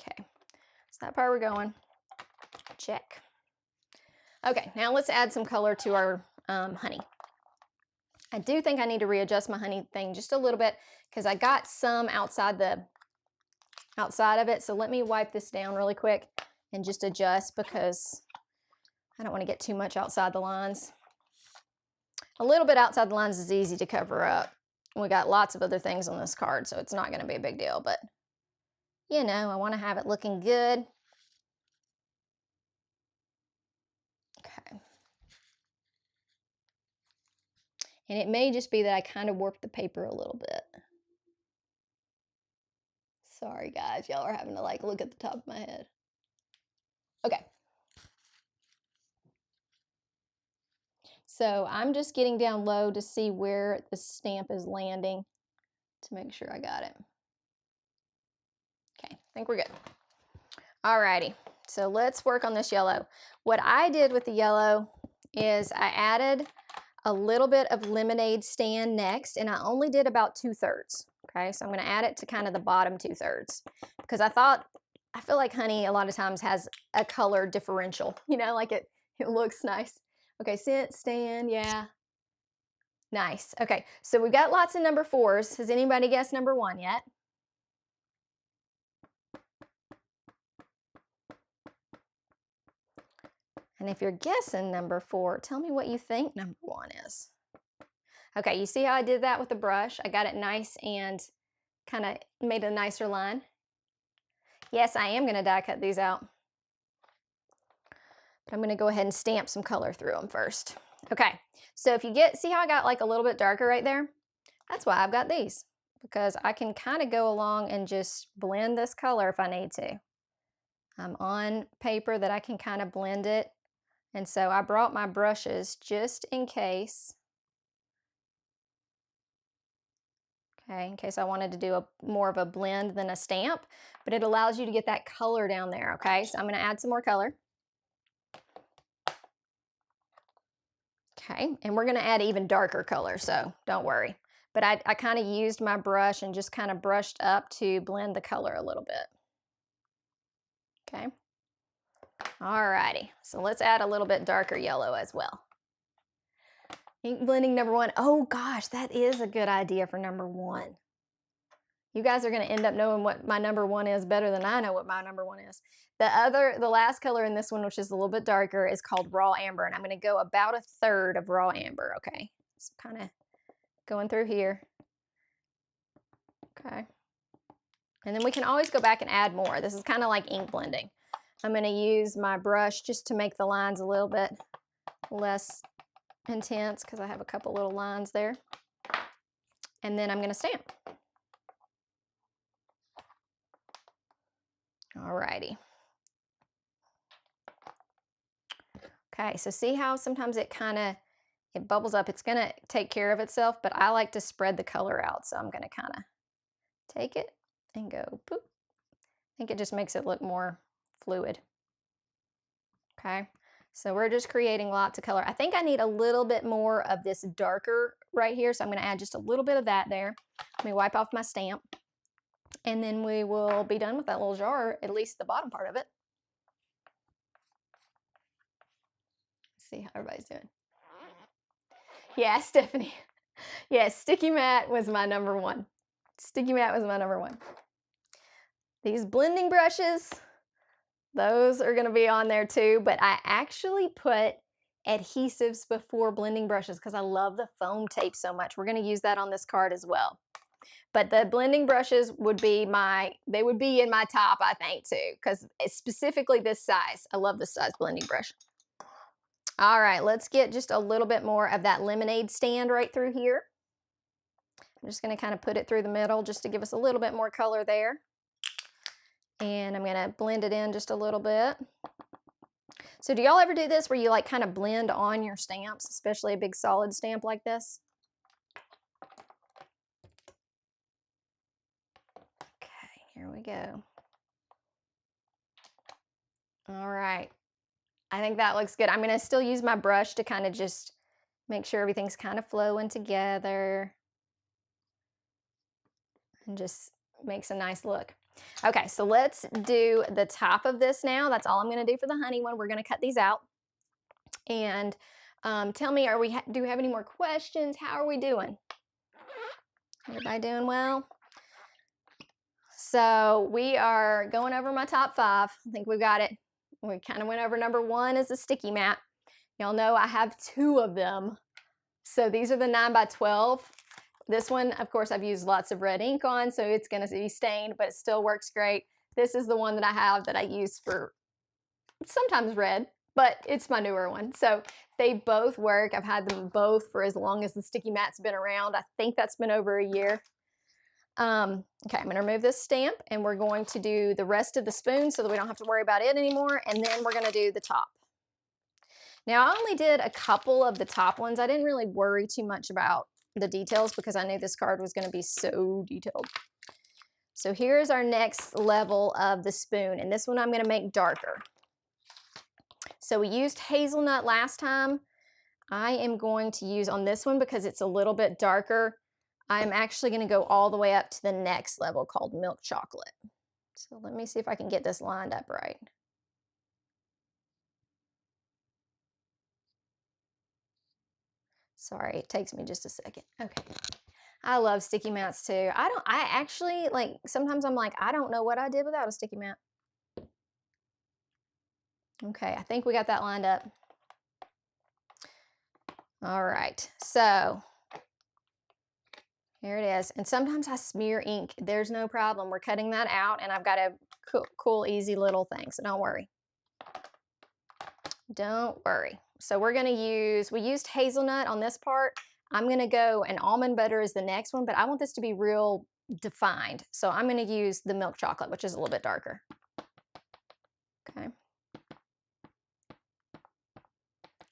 Okay, so that part we're going. Check. Okay, now let's add some color to our honey. I do think I need to readjust my honey thing just a little bit because I got some outside of it. So let me wipe this down really quick and just adjust because I don't want to get too much outside the lines. A little bit outside the lines is easy to cover up. We got lots of other things on this card, so it's not going to be a big deal, but you know, I want to have it looking good. Okay. And it may just be that I kind of warped the paper a little bit. Sorry guys, y'all are having to like look at the top of my head. Okay. So I'm just getting down low to see where the stamp is landing to make sure I got it. Okay, I think we're good. Alrighty, so let's work on this yellow. What I did with the yellow is I added a little bit of lemonade stand next, and I only did about 2/3. Okay, so I'm going to add it to kind of the bottom 2/3 because I feel like honey a lot of times has a color differential, you know, like it looks nice. Okay, scent stand, yeah. Nice. Okay, so we've got lots of number 4s. Has anybody guessed number 1 yet? And if you're guessing number 4, tell me what you think number 1 is. Okay, you see how I did that with the brush? I got it nice and kind of made a nicer line. Yes, I am going to die cut these out. But I'm going to go ahead and stamp some color through them first. Okay, so if you see how I got like a little bit darker right there? That's why I've got these, because I can kind of go along and just blend this color if I need to. I'm on paper that I can kind of blend it. And so I brought my brushes just in case. Okay, in case I wanted to do more of a blend than a stamp, but it allows you to get that color down there, okay? So I'm gonna add some more color. Okay, and we're gonna add even darker color, so don't worry. But I kind of used my brush and just kind of brushed up to blend the color a little bit. Okay. Alrighty, so let's add a little bit darker yellow as well. Ink blending number 1. Oh gosh, that is a good idea for number 1. You guys are going to end up knowing what my number 1 is better than I know what my number 1 is. The last color in this one, which is a little bit darker, is called Raw Amber, and I'm going to go about 1/3 of Raw Amber, okay? So kind of going through here. Okay. And then we can always go back and add more. This is kind of like ink blending. I'm going to use my brush just to make the lines a little bit less intense because I have a couple little lines there. And then I'm going to stamp. Alrighty. Okay, so see how sometimes it bubbles up. It's going to take care of itself, but I like to spread the color out. So I'm going to kind of take it and go boop. I think it just makes it look more fluid. Okay, So we're just creating lots of color. I think I need a little bit more of this darker right here, so I'm going to add just a little bit of that there. Let me wipe off my stamp, and then we will be done with that little jar, at least the bottom part of it. Let's see how everybody's doing. Yeah, Stephanie. Yeah, sticky mat was my number one. Sticky mat was my number one. These blending brushes, those are going to be on there too, but I actually put adhesives before blending brushes because I love the foam tape so much. We're going to use that on this card as well. But the blending brushes would be in my top, I think, too, because specifically this size. I love this size blending brush. All right, let's get just a little bit more of that lemonade stand right through here. I'm just going to kind of put it through the middle just to give us a little bit more color there. And I'm going to blend it in just a little bit. So do y'all ever do this where you like kind of blend on your stamps, especially a big solid stamp like this? Okay, here we go. All right. I think that looks good. I'm going to still use my brush to kind of just make sure everything's kind of flowing together and just makes a nice look. Okay, so let's do the top of this now. That's all I'm going to do for the honey one. We're going to cut these out. And tell me, do we have any more questions? How are we doing? Everybody doing well? So we are going over my top 5. I think we've got it. We kind of went over number 1 is the sticky mat. Y'all know I have 2 of them. So these are the 9x12. This one, of course, I've used lots of red ink on, so it's going to be stained, but it still works great. This is the one that I have that I use for sometimes red, but it's my newer one. So they both work. I've had them both for as long as the sticky mat's been around. I think that's been over a year. Okay, I'm going to remove this stamp, and we're going to do the rest of the spoon so that we don't have to worry about it anymore, and then we're going to do the top. Now, I only did a couple of the top ones. I didn't really worry too much about the details because I knew this card was going to be so detailed. So here's our next level of the spoon, and this one I'm going to make darker. So we used hazelnut last time. I am going to use on this one because it's a little bit darker. I'm actually going to go all the way up to the next level called milk chocolate. So let me see if I can get this lined up right. Sorry, it takes me just a second. Okay. I love sticky mats too. I actually, like, sometimes I'm like, I don't know what I did without a sticky mat. Okay, I think we got that lined up. All right, so here it is. And sometimes I smear ink. There's no problem. We're cutting that out, and I've got a cool, easy little thing, so don't worry. Don't worry. So we're going to use, we used hazelnut on this part. I'm going to go, and almond butter is the next one, but I want this to be real defined. So I'm going to use the milk chocolate, which is a little bit darker. Okay.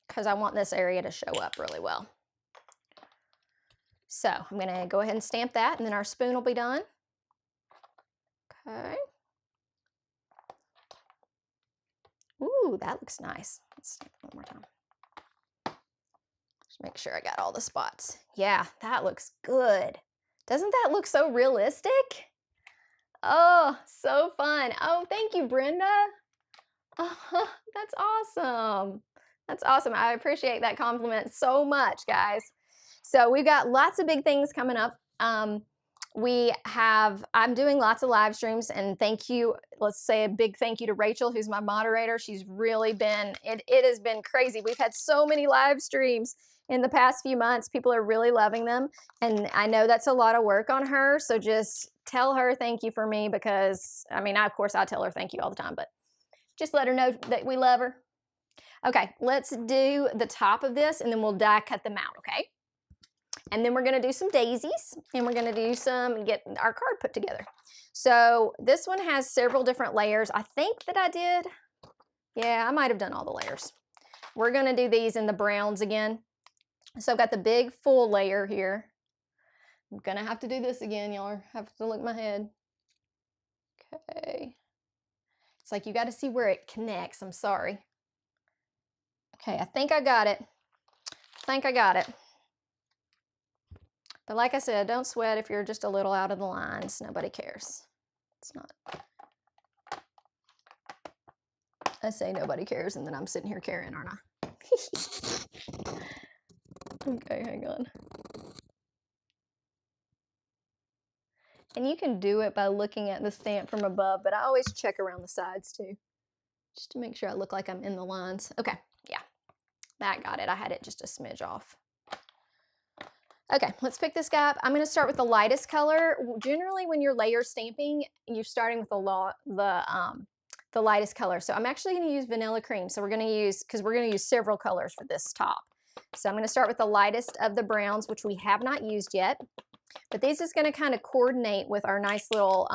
Because I want this area to show up really well. So I'm going to go ahead and stamp that, and then our spoon will be done. Okay. Ooh, that looks nice. Let's stamp it one more time. Just make sure I got all the spots. Yeah, that looks good. Doesn't that look so realistic? Oh, so fun. Oh, thank you, Brenda. Oh, that's awesome. That's awesome. I appreciate that compliment so much, guys. So we've got lots of big things coming up. I'm doing lots of live streams, and thank you. Let's say a big thank you to Rachel, who's my moderator. She's really been, it has been crazy. We've had so many live streams in the past few months. People are really loving them, and I know that's a lot of work on her. So just tell her thank you for me, because I mean, of course I tell her thank you all the time, but just let her know that we love her. Okay, let's do the top of this, and then we'll die cut them out, okay? And then we're going to do some daisies, and we're going to do get our card put together. So this one has several different layers. I think that I did, yeah, I might have done all the layers. We're going to do these in the browns again. So I've got the big full layer here. I'm going to have to do this again. Y'all have to look at my head. Okay. It's like you got to see where it connects. I'm sorry. Okay, I think I got it. But like I said, don't sweat if you're just a little out of the lines. Nobody cares. It's not. I say nobody cares, and then I'm sitting here caring, aren't I? Okay, hang on. And you can do it by looking at the stamp from above, but I always check around the sides too, just to make sure I look like I'm in the lines. Okay, yeah, that got it. I had it just a smidge off. Okay, let's pick this guy up. I'm going to start with the lightest color. Generally, when you're layer stamping, you're starting with the lightest color. So I'm actually going to use vanilla cream. So we're going to use, because we're going to use several colors for this top. So I'm going to start with the lightest of the browns, which we have not used yet. But this is going to kind of coordinate with our nice little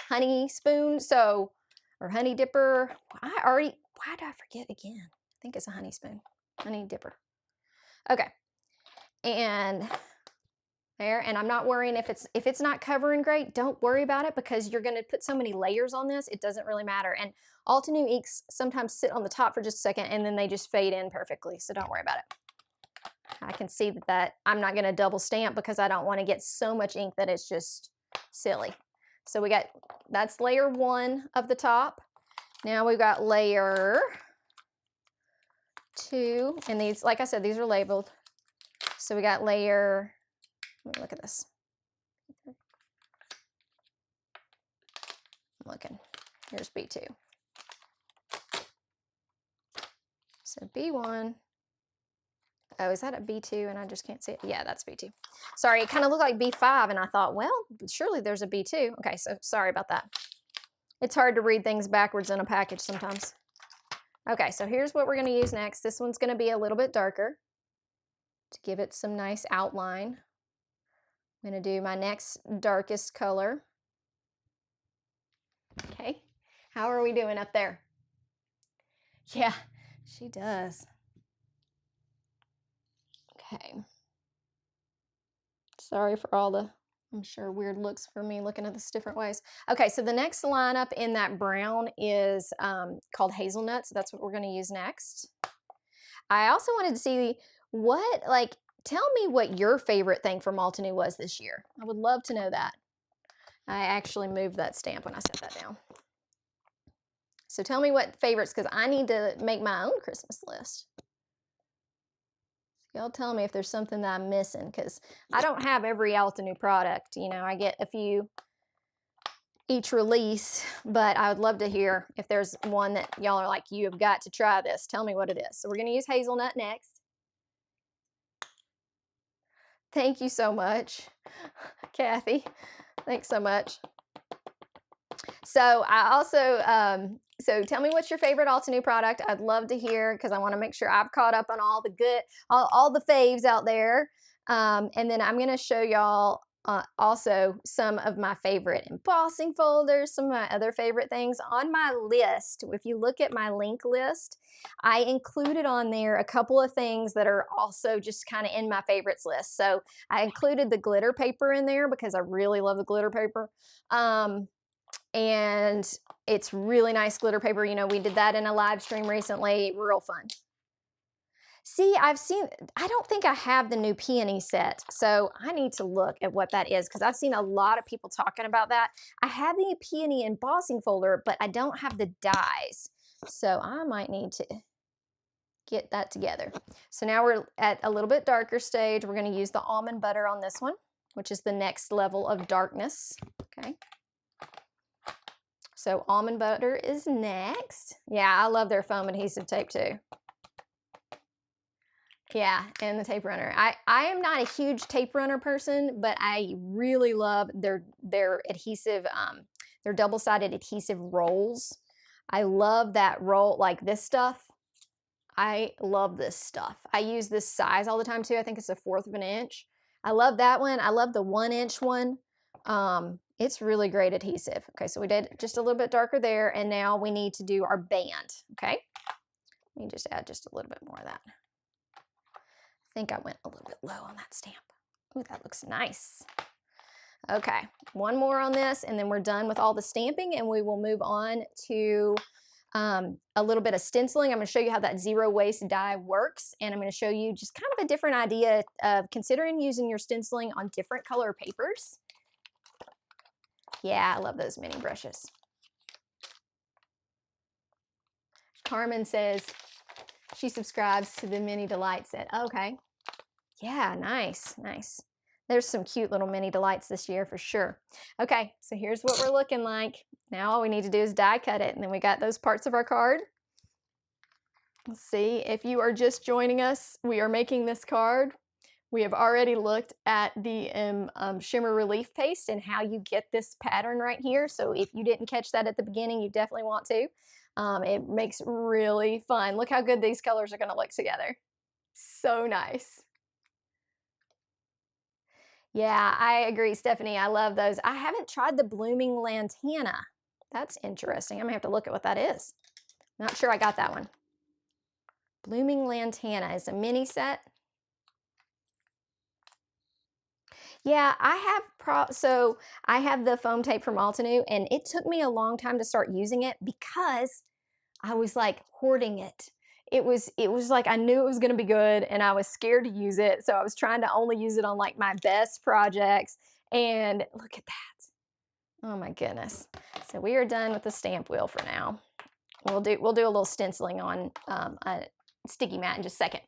honey spoon. So, or honey dipper. Why did I forget again? I think it's a honey spoon, honey dipper. Okay. And there, and I'm not worrying if it's not covering great, don't worry about it, because you're going to put so many layers on this, it doesn't really matter. And Altenew inks sometimes sit on the top for just a second and then they just fade in perfectly, so don't worry about it. I can see that I'm not going to double stamp because I don't want to get so much ink that it's just silly. So that's layer 1 of the top. Now we've got layer 2, and these, like I said, these are labeled. So we got layer, let me look at this. I'm looking. Here's B2. So B1. Oh, is that a B2 and I just can't see it? Yeah, that's B2. Sorry, it kind of looked like B5 and I thought, well, surely there's a B2. Okay, so sorry about that. It's hard to read things backwards in a package sometimes. Okay, so here's what we're going to use next. This one's going to be a little bit darker to give it some nice outline. I'm going to do my next darkest color. Okay, how are we doing up there? Yeah, she does. Okay. Sorry for all the, I'm sure, weird looks for me looking at this different ways. Okay, so the next lineup in that brown is called Hazelnut, so that's what we're going to use next. I also wanted to see tell me what your favorite thing from Altenew was this year. I would love to know that. I actually moved that stamp when I set that down. So tell me what favorites, because I need to make my own Christmas list. Y'all tell me if there's something that I'm missing, because I don't have every Altenew product. You know, I get a few each release, but I would love to hear if there's one that y'all are like, you have got to try this. Tell me what it is. So we're going to use Hazelnut next. Thank you so much, Kathy. Thanks so much. So I also, so tell me what's your favorite Altenew product. I'd love to hear, because I want to make sure I've caught up on all the good, all the faves out there. And then I'm going to show y'all also some of my favorite embossing folders, some of my other favorite things on my list. If you look at my link list, I included on there a couple of things that are also just kind of in my favorites list. So I included the glitter paper in there because I really love the glitter paper. And it's really nice glitter paper. You know, we did that in a live stream recently. Real fun. See, I don't think I have the new peony set, so I need to look at what that is, because I've seen a lot of people talking about that. I have the peony embossing folder, but I don't have the dies, so I might need to get that together. So now we're at a little bit darker stage. We're going to use the almond butter on this one, which is the next level of darkness. Okay. So almond butter is next. Yeah, I love their foam adhesive tape too. Yeah, and the tape runner. I am not a huge tape runner person, but I really love their adhesive, their double-sided adhesive rolls. I love that roll, like this stuff. I love this stuff. I use this size all the time too. I think it's 1/4 of an inch. I love that one. I love the 1-inch one. It's really great adhesive. Okay, so we did just a little bit darker there, and now we need to do our band. Okay, let me just add just a little bit more of that. I think I went a little bit low on that stamp. Ooh, that looks nice. Okay, one more on this, and then we're done with all the stamping, and we will move on to a little bit of stenciling. I'm going to show you how that zero waste die works, and I'm going to show you just kind of a different idea of considering using your stenciling on different color papers. Yeah, I love those mini brushes. Carmen says she subscribes to the Mini Delight set. Okay. Yeah, nice, nice. There's some cute little Mini Delights this year for sure. Okay, so here's what we're looking like. Now all we need to do is die cut it, and then we got those parts of our card. Let's see, if you are just joining us, we are making this card. We have already looked at the Shimmer Relief Paste and how you get this pattern right here. So if you didn't catch that at the beginning, you definitely want to. It makes really fun. Look how good these colors are going to look together. So nice. Yeah, I agree, Stephanie. I love those. I haven't tried the Blooming Lantana. That's interesting. I'm going to have to look at what that is. Not sure I got that one. Blooming Lantana is a mini set. Yeah, I have the foam tape from Altenew, and it took me a long time to start using it because I was like hoarding it. It was like I knew it was going to be good, and I was scared to use it, so I was trying to only use it on like my best projects. And look at that! Oh my goodness! So we are done with the stamp wheel for now. We'll do a little stenciling on a sticky mat in just a second.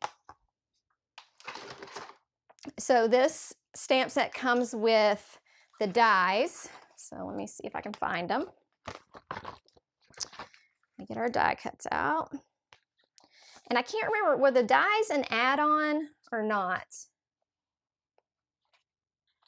So this stamp set comes with the dies. So let me see if I can find them. Let me get our die cuts out. And I can't remember, were the dies an add-on or not?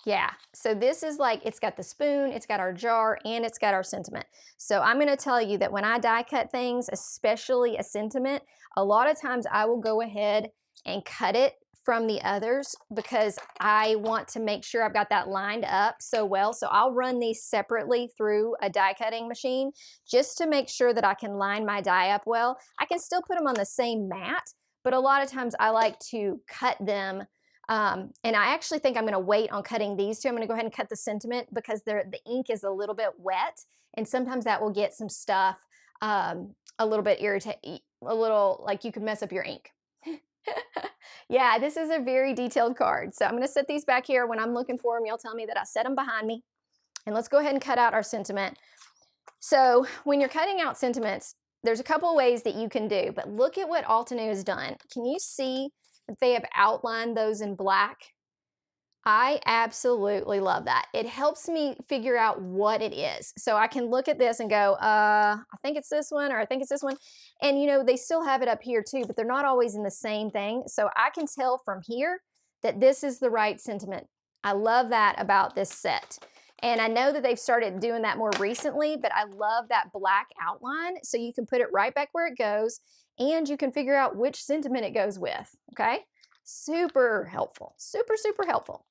Yeah, so this is like, it's got the spoon, it's got our jar, and it's got our sentiment. So I'm going to tell you that when I die cut things, especially a sentiment, a lot of times I will go ahead and cut it from the others because I want to make sure I've got that lined up so well. So I'll run these separately through a die cutting machine just to make sure that I can line my die up well. I can still put them on the same mat, but a lot of times I like to cut them. And I actually think I'm going to wait on cutting these two. I'm going to go ahead and cut the sentiment because the ink is a little bit wet, and sometimes that will get some stuff a little bit irritating, a little like you could mess up your ink. Yeah, this is a very detailed card. So I'm going to set these back here. When I'm looking for them, you'll tell me that I set them behind me. And let's go ahead and cut out our sentiment. So when you're cutting out sentiments, there's a couple of ways that you can do, but look at what Altenew has done. Can you see that they have outlined those in black? I absolutely love that. It helps me figure out what it is. So I can look at this and go, I think it's this one, or I think it's this one. And you know, they still have it up here too, but they're not always in the same thing. So I can tell from here that this is the right sentiment. I love that about this set. And I know that they've started doing that more recently, but I love that black outline. So you can put it right back where it goes, and you can figure out which sentiment it goes with, okay? Super helpful, super, super helpful.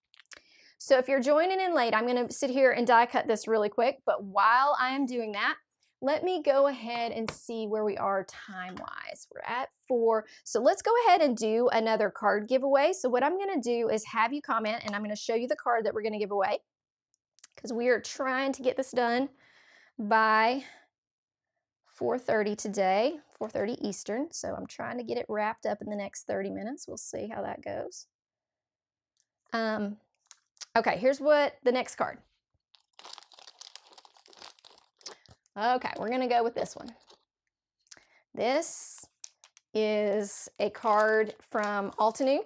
So if you're joining in late, I'm going to sit here and die cut this really quick, but while I am doing that, let me go ahead and see where we are time-wise. We're at 4. So let's go ahead and do another card giveaway. So what I'm going to do is have you comment, and I'm going to show you the card that we're going to give away because we are trying to get this done by 4:30 today, 4:30 Eastern. So I'm trying to get it wrapped up in the next 30 minutes. We'll see how that goes. Okay, here's what the next card. Okay, we're going to go with this one. This is a card from Altenew.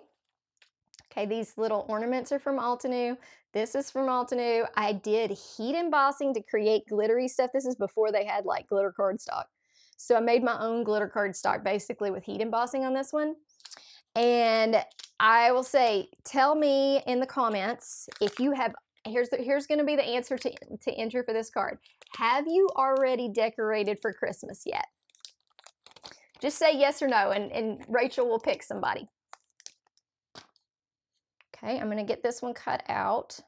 Okay, these little ornaments are from Altenew. This is from Altenew. I did heat embossing to create glittery stuff. This is before they had like glitter cardstock. So I made my own glitter cardstock basically with heat embossing on this one. And I will say, tell me in the comments if you have, here's going to be the answer to enter for this card. Have you already decorated for Christmas yet? Just say yes or no, and Rachel will pick somebody. Okay, I'm going to get this one cut out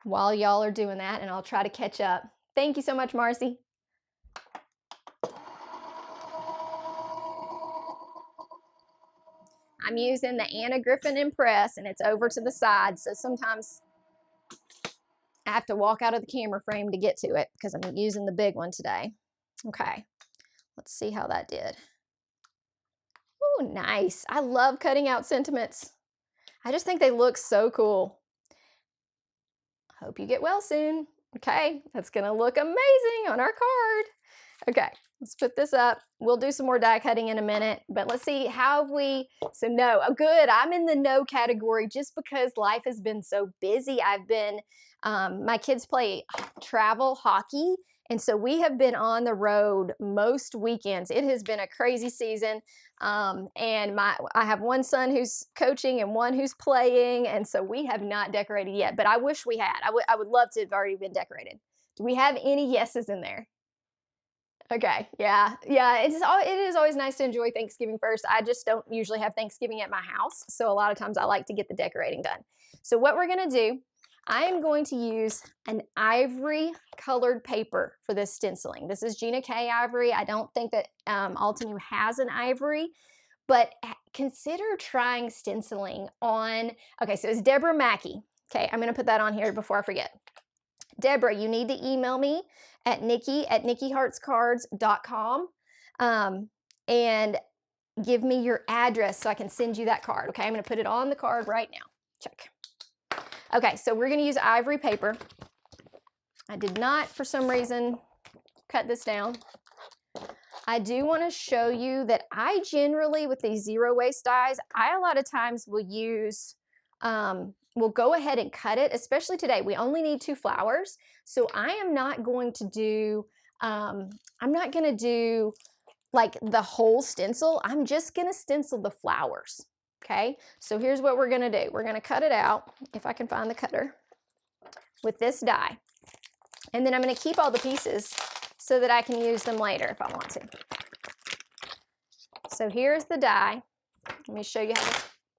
while y'all are doing that, and I'll try to catch up. Thank you so much, Marcy. I'm using the Anna Griffin Impress, and it's over to the side, so sometimes I have to walk out of the camera frame to get to it because I'm using the big one today. Okay, Let's see how that did. Oh, nice. I love cutting out sentiments. I just think they look so cool. Hope you get well soon. Okay, that's gonna look amazing on our card. Okay, let's put this up. We'll do some more die cutting in a minute, but let's see how we, so no, oh, good. I'm in the no category just because life has been so busy. I've been, my kids play travel hockey, and so we have been on the road most weekends. It has been a crazy season. And I have one son who's coaching and one who's playing, and so we have not decorated yet, but I wish we had. I would love to have already been decorated. Do we have any yeses in there? Okay, yeah, yeah. It is always nice to enjoy Thanksgiving first. I just don't usually have Thanksgiving at my house, so a lot of times I like to get the decorating done. So what we're gonna do, I am going to use an ivory colored paper for this stenciling. This is Gina K ivory. I don't think that Altenew has an ivory, but consider trying stenciling on, okay, so it's Deborah Mackey. Okay, I'm gonna put that on here before I forget. Deborah, you need to email me at Nicki at NickiHeartsCards.com and give me your address so I can send you that card. Okay, I'm gonna put it on the card right now. Check. Okay, so we're gonna use ivory paper. I did not, for some reason, cut this down. I do want to show you that I generally, with these zero waste dies, I a lot of times will use, we'll go ahead and cut it, especially today. We only need 2 flowers. So I am not going to do, like the whole stencil. I'm just going to stencil the flowers. Okay, so here's what we're going to do. We're going to cut it out, if I can find the cutter, with this die. And then I'm going to keep all the pieces so that I can use them later if I want to. So here's the die. Let me show you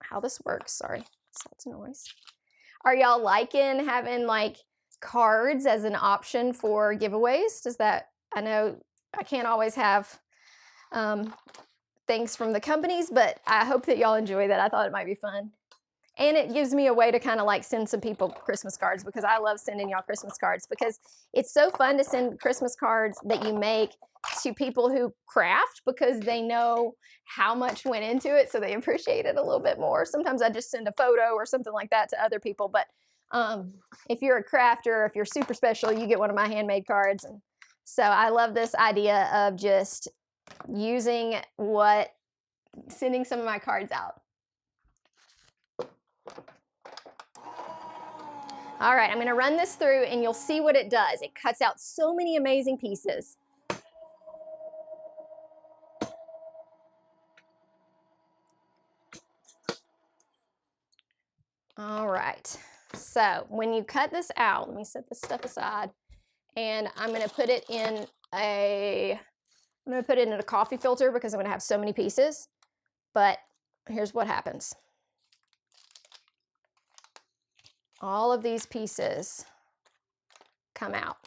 how this works. Sorry, that's noise. Are y'all liking having like cards as an option for giveaways? Does that, I know I can't always have things from the companies, but I hope that y'all enjoy that. I thought it might be fun. And it gives me a way to kind of like send some people Christmas cards, because I love sending y'all Christmas cards, because it's so fun to send Christmas cards that you make to people who craft, because they know how much went into it, so they appreciate it a little bit more. Sometimes I just send a photo or something like that to other people, but if you're a crafter, if you're super special, you get one of my handmade cards. And so I love this idea of just sending some of my cards out. All right, I'm going to run this through and you'll see what it does. It cuts out so many amazing pieces. All right, so when you cut this out, let me set this stuff aside, and I'm going to put it in a coffee filter, because I'm going to have so many pieces. But here's what happens. All of these pieces come out.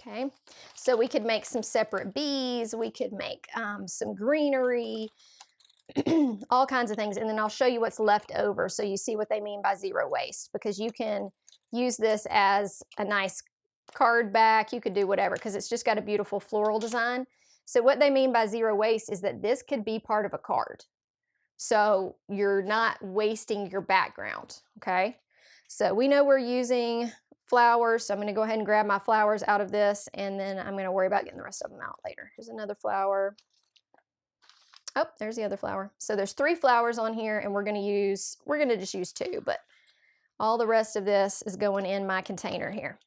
Okay, so we could make some separate bees, we could make some greenery, all kinds of things, and then I'll show you what's left over so you see what they mean by zero waste, because you can use this as a nice card back. You could do whatever, because it's just got a beautiful floral design. So what they mean by zero waste is that this could be part of a card, so you're not wasting your background. Okay, so we know we're using flowers, so I'm going to go ahead and grab my flowers out of this, and then I'm going to worry about getting the rest of them out later. Here's another flower. Oh, there's the other flower. So there's 3 flowers on here, and we're going to just use 2, but all the rest of this is going in my container here.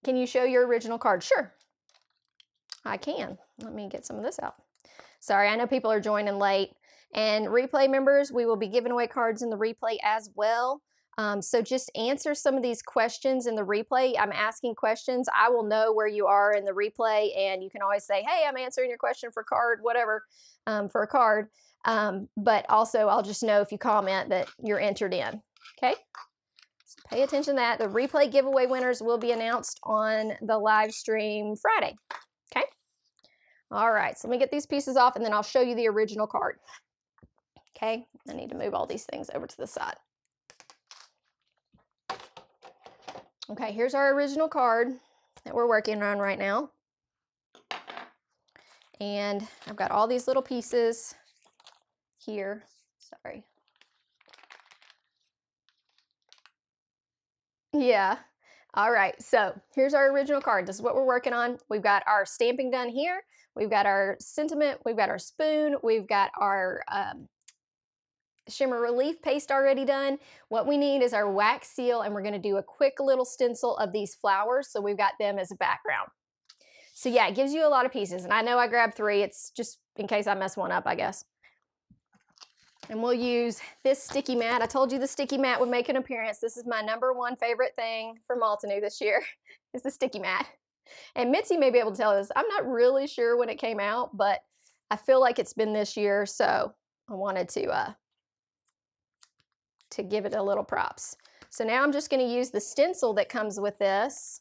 Can you show your original card? Sure, I can. Let me get some of this out. Sorry, I know people are joining late. And replay members, we will be giving away cards in the replay as well. So just answer some of these questions in the replay. I'm asking questions. I will know where you are in the replay, and you can always say, hey, I'm answering your question for card, whatever, for a card. But also I'll just know if you comment that you're entered in. Okay, so pay attention to that. The replay giveaway winners will be announced on the live stream Friday. Okay, all right, so let me get these pieces off, and then I'll show you the original card. Okay, I need to move all these things over to the side. Okay, here's our original card that we're working on right now. And I've got all these little pieces here. Sorry. Yeah. All right, so here's our original card. This is what we're working on. We've got our stamping done here. We've got our sentiment. We've got our spoon. We've got our shimmer relief paste already done. What we need is our wax seal, and we're going to do a quick little stencil of these flowers, so we've got them as a background. So yeah, it gives you a lot of pieces, and I know I grabbed 3. It's just in case I mess one up, I guess. And we'll use this sticky mat. I told you the sticky mat would make an appearance. This is my #1 favorite thing from Altenew this year, is the sticky mat. And Mitzi may be able to tell us. I'm not really sure when it came out, but I feel like it's been this year, so I wanted to give it a little props. So now I'm just going to use the stencil that comes with this,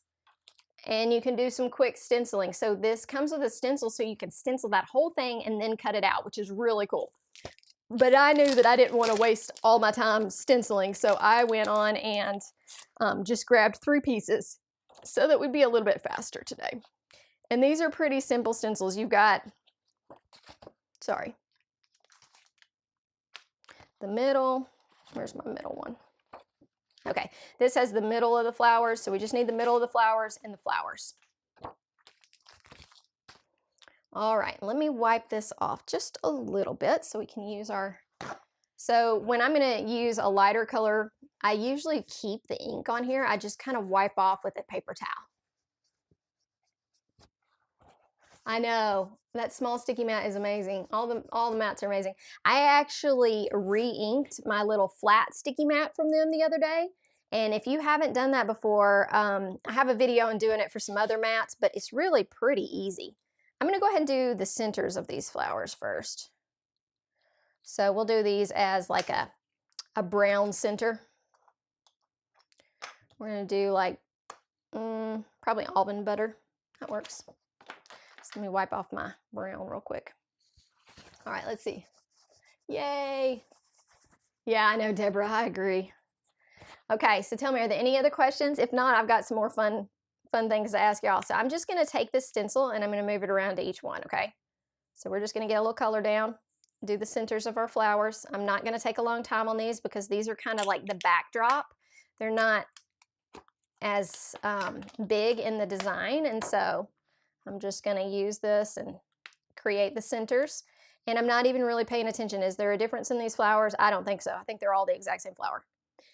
and you can do some quick stenciling. So this comes with a stencil, so you can stencil that whole thing and then cut it out, which is really cool. But I knew that I didn't want to waste all my time stenciling, so I went on and just grabbed 3 pieces so that we'd be a little bit faster today. And these are pretty simple stencils. You've got, sorry, the middle. Where's my middle one? Okay, this has the middle of the flowers, so we just need the middle of the flowers and the flowers. All right, let me wipe this off just a little bit so we can use our, so when I'm gonna use a lighter color, I usually keep the ink on here. I just kind of wipe off with a paper towel. I know, that small sticky mat is amazing. All the mats are amazing. I actually re-inked my little flat sticky mat from them the other day. And if you haven't done that before, I have a video on doing it for some other mats, but it's really pretty easy. I'm gonna go ahead and do the centers of these flowers first. So we'll do these as like a brown center. We're gonna do like, probably almond butter. That works. So let me wipe off my brown real quick. All right, let's see. Yay. Yeah, I know, Deborah, I agree. Okay, so tell me, are there any other questions? If not, I've got some more fun things to ask y'all. So I'm just gonna take this stencil and I'm gonna move it around to each one, okay? So we're just gonna get a little color down, do the centers of our flowers. I'm not gonna take a long time on these because these are kind of like the backdrop. They're not as big in the design, and so I'm just gonna use this and create the centers. And I'm not even really paying attention. Is there a difference in these flowers? I don't think so. I think they're all the exact same flower.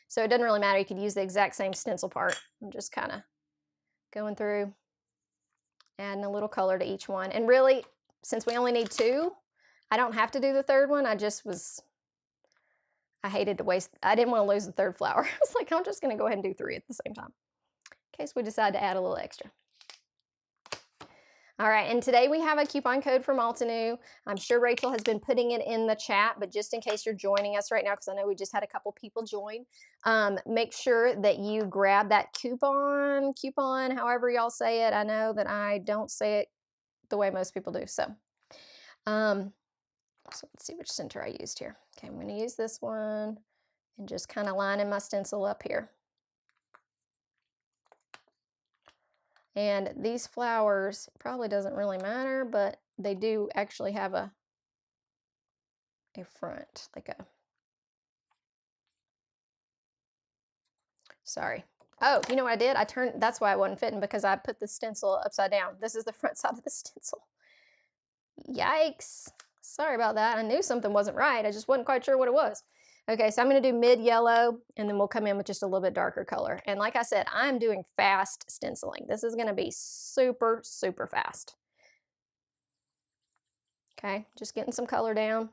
So it doesn't really matter. You could use the exact same stencil part. I'm just kind of going through, adding a little color to each one. And really, since we only need 2, I don't have to do the 3rd one. I hated to waste, I didn't want to lose the 3rd flower. I was like, I'm just going to go ahead and do 3 at the same time, in case we decide to add a little extra. All right, and today we have a coupon code from Altenew. I'm sure Rachel has been putting it in the chat, but just in case you're joining us right now, because I know we just had a couple people join, make sure that you grab that coupon, however y'all say it. I know that I don't say it the way most people do. So let's see which center I used here. Okay, I'm gonna use this one and just kind of lining my stencil up here. And these flowers, probably doesn't really matter, but they do actually have a front, like a, sorry. Oh, you know what I did? I turned, that's why it wasn't fitting, because I put the stencil upside down. This is the front side of the stencil. Yikes. Sorry about that. I knew something wasn't right. I just wasn't quite sure what it was. Okay, so I'm going to do mid yellow, and then we'll come in with just a little bit darker color. And like I said, I'm doing fast stenciling. This is going to be super, super fast. Okay, just getting some color down.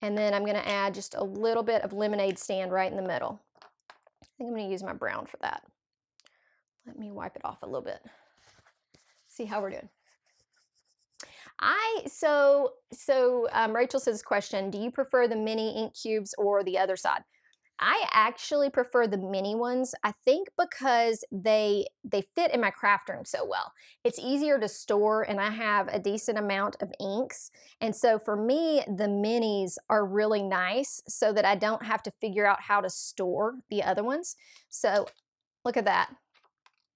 And then I'm going to add just a little bit of lemonade stand right in the middle. I think I'm going to use my brown for that. Let me wipe it off a little bit. See how we're doing. Rachel says, question, do you prefer the mini ink cubes or the other side? I actually prefer the mini ones, I think, because they fit in my craft room so well. It's easier to store, and I have a decent amount of inks. And so for me, the minis are really nice so that I don't have to figure out how to store the other ones. So look at that.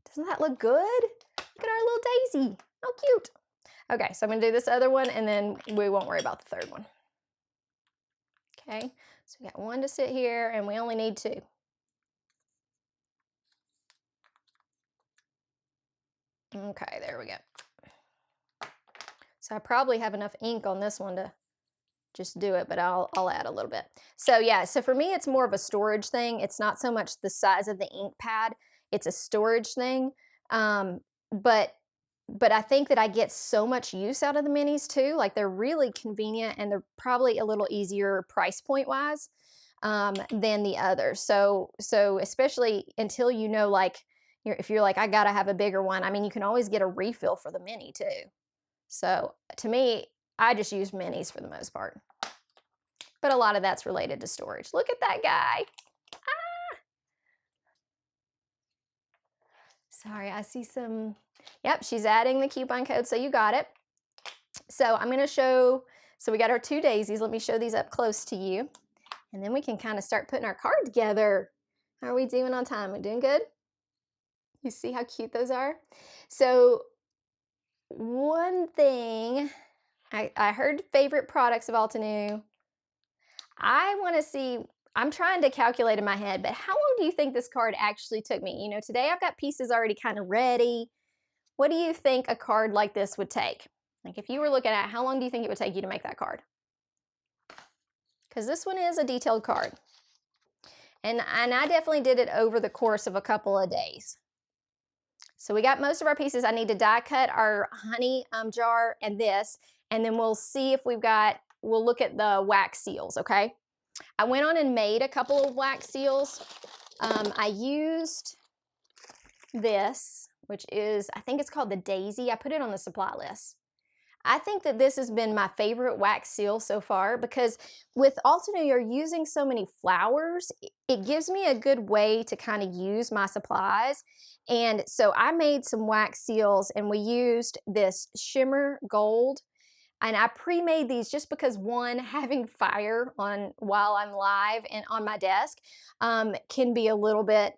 Doesn't that look good? Look at our little daisy. How cute. Okay, so I'm gonna do this other one and then we won't worry about the third one. Okay, so we got one to sit here and we only need two. Okay, there we go. So I probably have enough ink on this one to just do it, but I'll add a little bit. So yeah, so for me, it's more of a storage thing. It's not so much the size of the ink pad, it's a storage thing. But I think that I get so much use out of the minis too. Like they're really convenient and they're probably a little easier price point wise than the others. So especially until you know, like if you're like, I gotta have a bigger one. I mean, you can always get a refill for the mini too. So to me, I just use minis for the most part. But a lot of that's related to storage. Look at that guy. Ah! Sorry, I see some. Yep, she's adding the coupon code, so you got it. So I'm going to show, so we got our two daisies. Let me show these up close to you. And then we can kind of start putting our card together. How are we doing on time? We doing good? You see how cute those are? So one thing, I heard favorite products of Altenew. I want to see, I'm trying to calculate in my head, but how long do you think this card actually took me? You know, today I've got pieces already kind of ready. What do you think a card like this would take? Like if you were looking at how long do you think it would take you to make that card? Because this one is a detailed card. And I definitely did it over the course of a couple of days. So we got most of our pieces. I need to die cut our honey jar and this, and then we'll see if we'll look at the wax seals, okay? I went on and made a couple of wax seals. I used this, which is, I think it's called the Daisy. I put it on the supply list. I think that this has been my favorite wax seal so far because with Altenew, you're using so many flowers. It gives me a good way to kind of use my supplies. And so I made some wax seals and we used this Shimmer Gold. And I pre-made these just because one, having fire on while I'm live and on my desk can be a little bit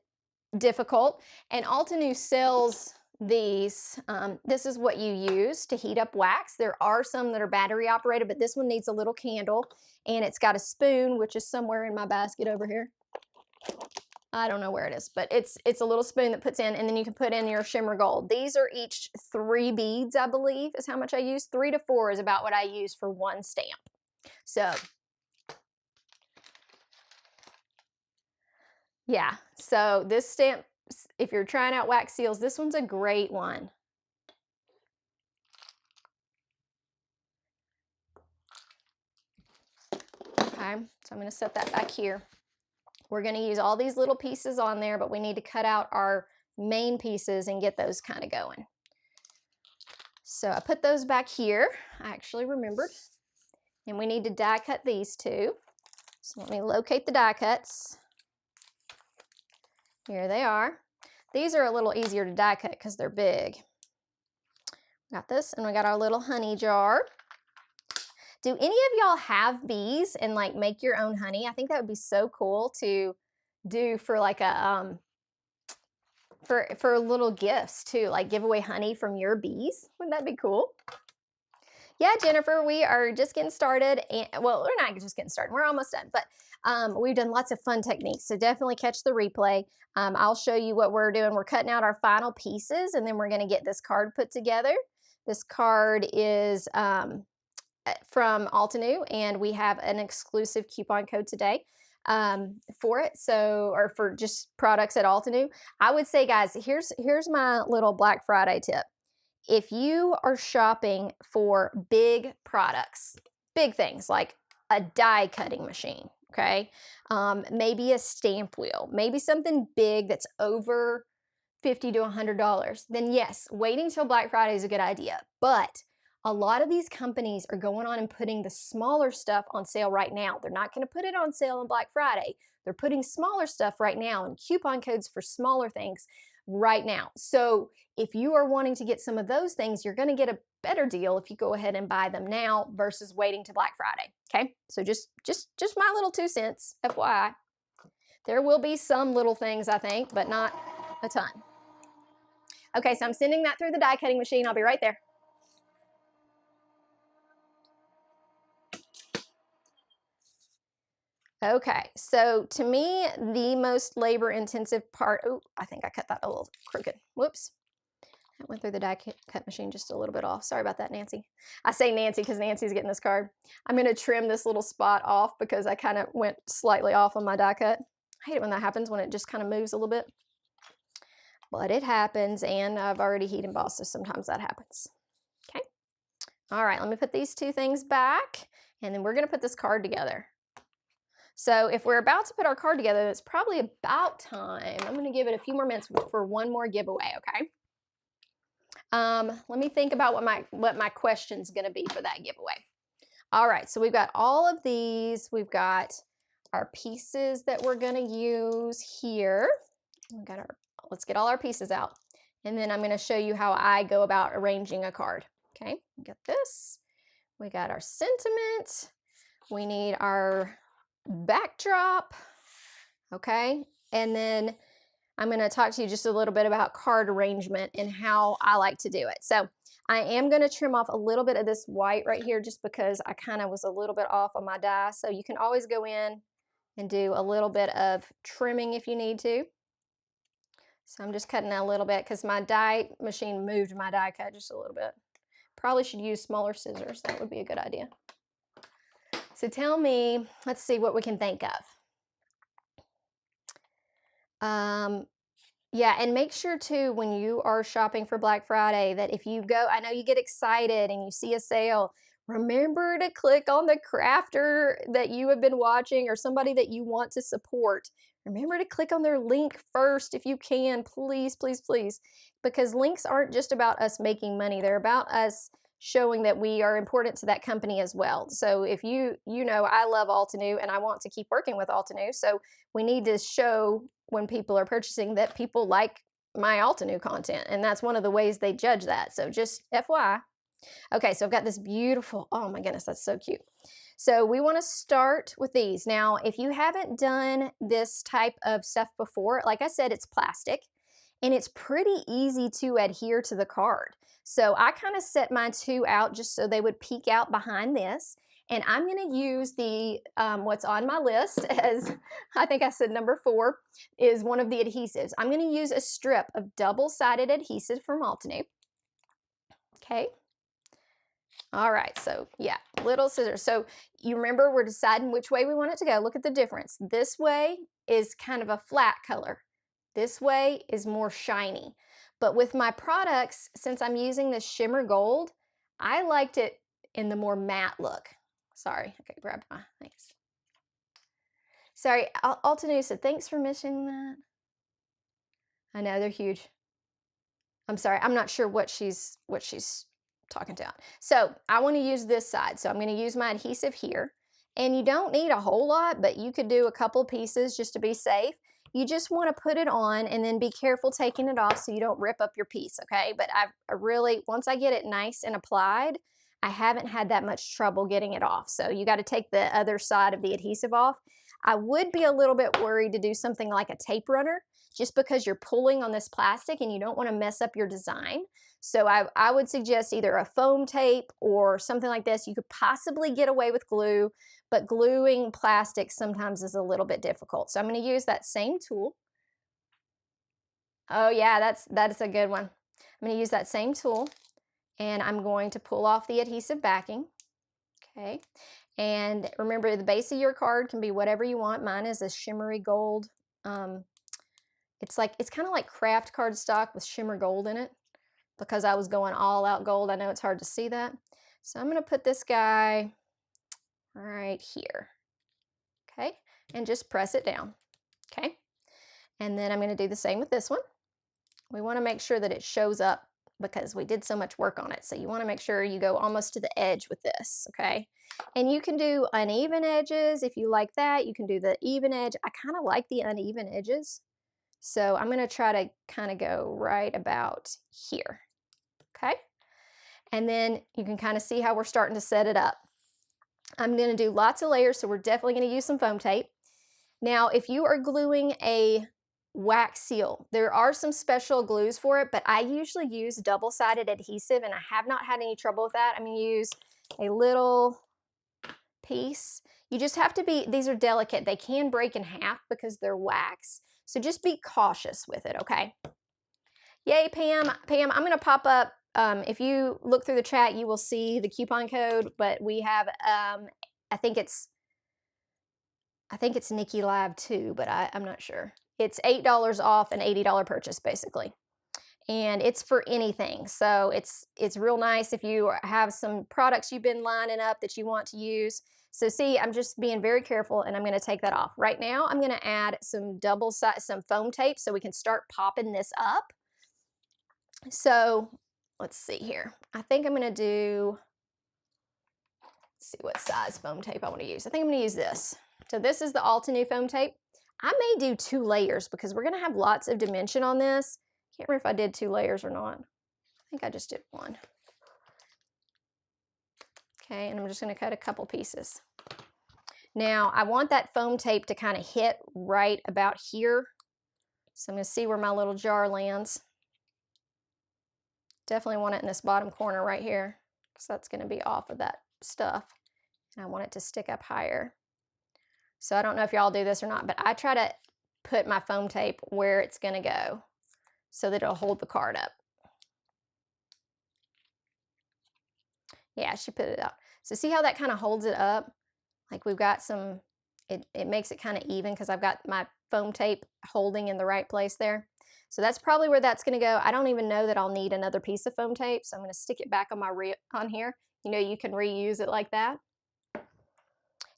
difficult. And Altenew sells these. This is what you use to heat up wax. There are some that are battery operated, but this one needs a little candle and it's got a spoon, which is somewhere in my basket over here. I don't know where it is, but it's a little spoon that puts in, and then you can put in your Shimmer Gold. These are each 3 beads, I believe, is how much I use. 3 to 4 is about what I use for one stamp. So, yeah. So this stamp, if you're trying out wax seals, this one's a great one. Okay, so I'm going to set that back here. We're going to use all these little pieces on there, but we need to cut out our main pieces and get those kind of going. So I put those back here. I actually remembered. And we need to die cut these two. So let me locate the die cuts. Here they are. These are a little easier to die cut because they're big. Got this, and we got our little honey jar. Do any of y'all have bees and like make your own honey? I think that would be so cool to do for like a for little gifts too, like give away honey from your bees. Wouldn't that be cool? Yeah, Jennifer, we are just getting started. And well, we're not just getting started. We're almost done, but we've done lots of fun techniques. So definitely catch the replay. I'll show you what we're doing. We're cutting out our final pieces, and then we're going to get this card put together. This card is from Altenew, and we have an exclusive coupon code today for it. So, or for just products at Altenew. I would say, guys, here's my little Black Friday tip. If you are shopping for big products, big things like a die cutting machine, okay, maybe a stamp wheel, maybe something big that's over $50 to $100, then yes, waiting till Black Friday is a good idea. But a lot of these companies are going on and putting the smaller stuff on sale right now. They're not going to put it on sale on Black Friday. They're putting smaller stuff right now and coupon codes for smaller things right now. So if you are wanting to get some of those things, you're going to get a better deal if you go ahead and buy them now versus waiting to Black Friday. Okay, so just my little 2 cents, FYI. There will be some little things, I think, but not a ton. Okay, so I'm sending that through the die cutting machine. I'll be right there. Okay, so to me, the most labor intensive part, oh, I think I cut that a little crooked. Whoops. That went through the die cut machine just a little bit off. Sorry about that, Nancy. I say Nancy because Nancy's getting this card. I'm going to trim this little spot off because I kind of went slightly off on my die cut. I hate it when that happens, when it just kind of moves a little bit. But it happens, and I've already heat embossed, so sometimes that happens. Okay. All right, let me put these two things back, and then we're going to put this card together. So if we're about to put our card together, it's probably about time. I'm going to give it a few more minutes for one more giveaway, okay? Let me think about what my question's going to be for that giveaway. All right, so we've got all of these. We've got our pieces that we're going to use here. We've got let's get all our pieces out. And then I'm going to show you how I go about arranging a card. Okay, we got this. We got our sentiment. We need our backdrop. Okay, and then I'm going to talk to you just a little bit about card arrangement and how I like to do it. So I am going to trim off a little bit of this white right here just because I kind of was a little bit off on my die. So you can always go in and do a little bit of trimming if you need to. So I'm just cutting a little bit because my die machine moved my die cut just a little bit. Probably should use smaller scissors. That would be a good idea. So tell me, let's see what we can think of. Yeah, and make sure too, when you are shopping for Black Friday, that if you go, I know you get excited and you see a sale, remember to click on the crafter that you have been watching or somebody that you want to support. Remember to click on their link first if you can, please, please, please, because links aren't just about us making money. They're about us showing that we are important to that company as well. So if you know, I love Altenew and I want to keep working with Altenew, so we need to show when people are purchasing that people like my Altenew content, and that's one of the ways they judge that. So just FYI. Okay, so I've got this beautiful, oh my goodness, that's so cute. So we want to start with these. Now, if you haven't done this type of stuff before, like I said, it's plastic and it's pretty easy to adhere to the card. So I kind of set my two out just so they would peek out behind this. And I'm going to use the, what's on my list as, I think I said number 4, is one of the adhesives. I'm going to use a strip of double-sided adhesive from Altenew. Okay. All right, so yeah, little scissors. So you remember we're deciding which way we want it to go. Look at the difference. This way is kind of a flat color. This way is more shiny. But with my products, since I'm using this shimmer gold, I liked it in the more matte look. Sorry, okay, grab my, thanks. Sorry, Altenew said, thanks for missing that. I know, they're huge. I'm sorry, I'm not sure what she's talking about. So I want to use this side. So I'm going to use my adhesive here. And you don't need a whole lot, but you could do a couple pieces just to be safe. You just want to put it on and then be careful taking it off so you don't rip up your piece, okay? But I really, once I get it nice and applied, I haven't had that much trouble getting it off. So you got to take the other side of the adhesive off. I would be a little bit worried to do something like a tape runner just because you're pulling on this plastic and you don't want to mess up your design. So I would suggest either a foam tape or something like this. You could possibly get away with glue, but gluing plastic sometimes is a little bit difficult. So I'm going to use that same tool. Oh yeah, that's a good one. I'm going to use that same tool and I'm going to pull off the adhesive backing. Okay. And remember, the base of your card can be whatever you want. Mine is a shimmery gold. It's kind of like craft cardstock with shimmer gold in it because I was going all out gold. I know it's hard to see that. So I'm going to put this guy right here. Okay. And just press it down. Okay. And then I'm going to do the same with this one. We want to make sure that it shows up because we did so much work on it. So you want to make sure you go almost to the edge with this, okay? And you can do uneven edges if you like that. You can do the even edge. I kind of like the uneven edges. So I'm going to try to kind of go right about here, okay? And then you can kind of see how we're starting to set it up. I'm going to do lots of layers, so we're definitely going to use some foam tape. Now, if you are gluing a wax seal, there are some special glues for it, but I usually use double-sided adhesive and I have not had any trouble with that. I'm going to use a little piece. You just have to be, these are delicate. They can break in half because they're wax. So just be cautious with it, okay? Yay, Pam. Pam, I'm going to pop up, if you look through the chat, you will see the coupon code, but we have, I think it's Nicki Live too, but I'm not sure. It's $8 off an $80 purchase, basically. And it's for anything. So it's real nice if you have some products you've been lining up that you want to use. So see, I'm just being very careful, and I'm going to take that off. Right now, I'm going to add some some foam tape so we can start popping this up. So let's see here. I think I'm going to do, let's see what size foam tape I want to use. I think I'm going to use this. So this is the Altenew foam tape. I may do 2 layers because we're going to have lots of dimension on this. Can't remember if I did 2 layers or not. I think I just did 1. Okay, and I'm just going to cut a couple pieces. Now, I want that foam tape to kind of hit right about here. So I'm going to see where my little jar lands. Definitely want it in this bottom corner right here, because that's going to be off of that stuff. And I want it to stick up higher. So I don't know if y'all do this or not, but I try to put my foam tape where it's going to go, so that it'll hold the card up. Yeah, I should put it up. So see how that kind of holds it up? Like we've got some, it makes it kind of even because I've got my foam tape holding in the right place there. So that's probably where that's going to go. I don't even know that I'll need another piece of foam tape, so I'm going to stick it back on on here. You know, you can reuse it like that.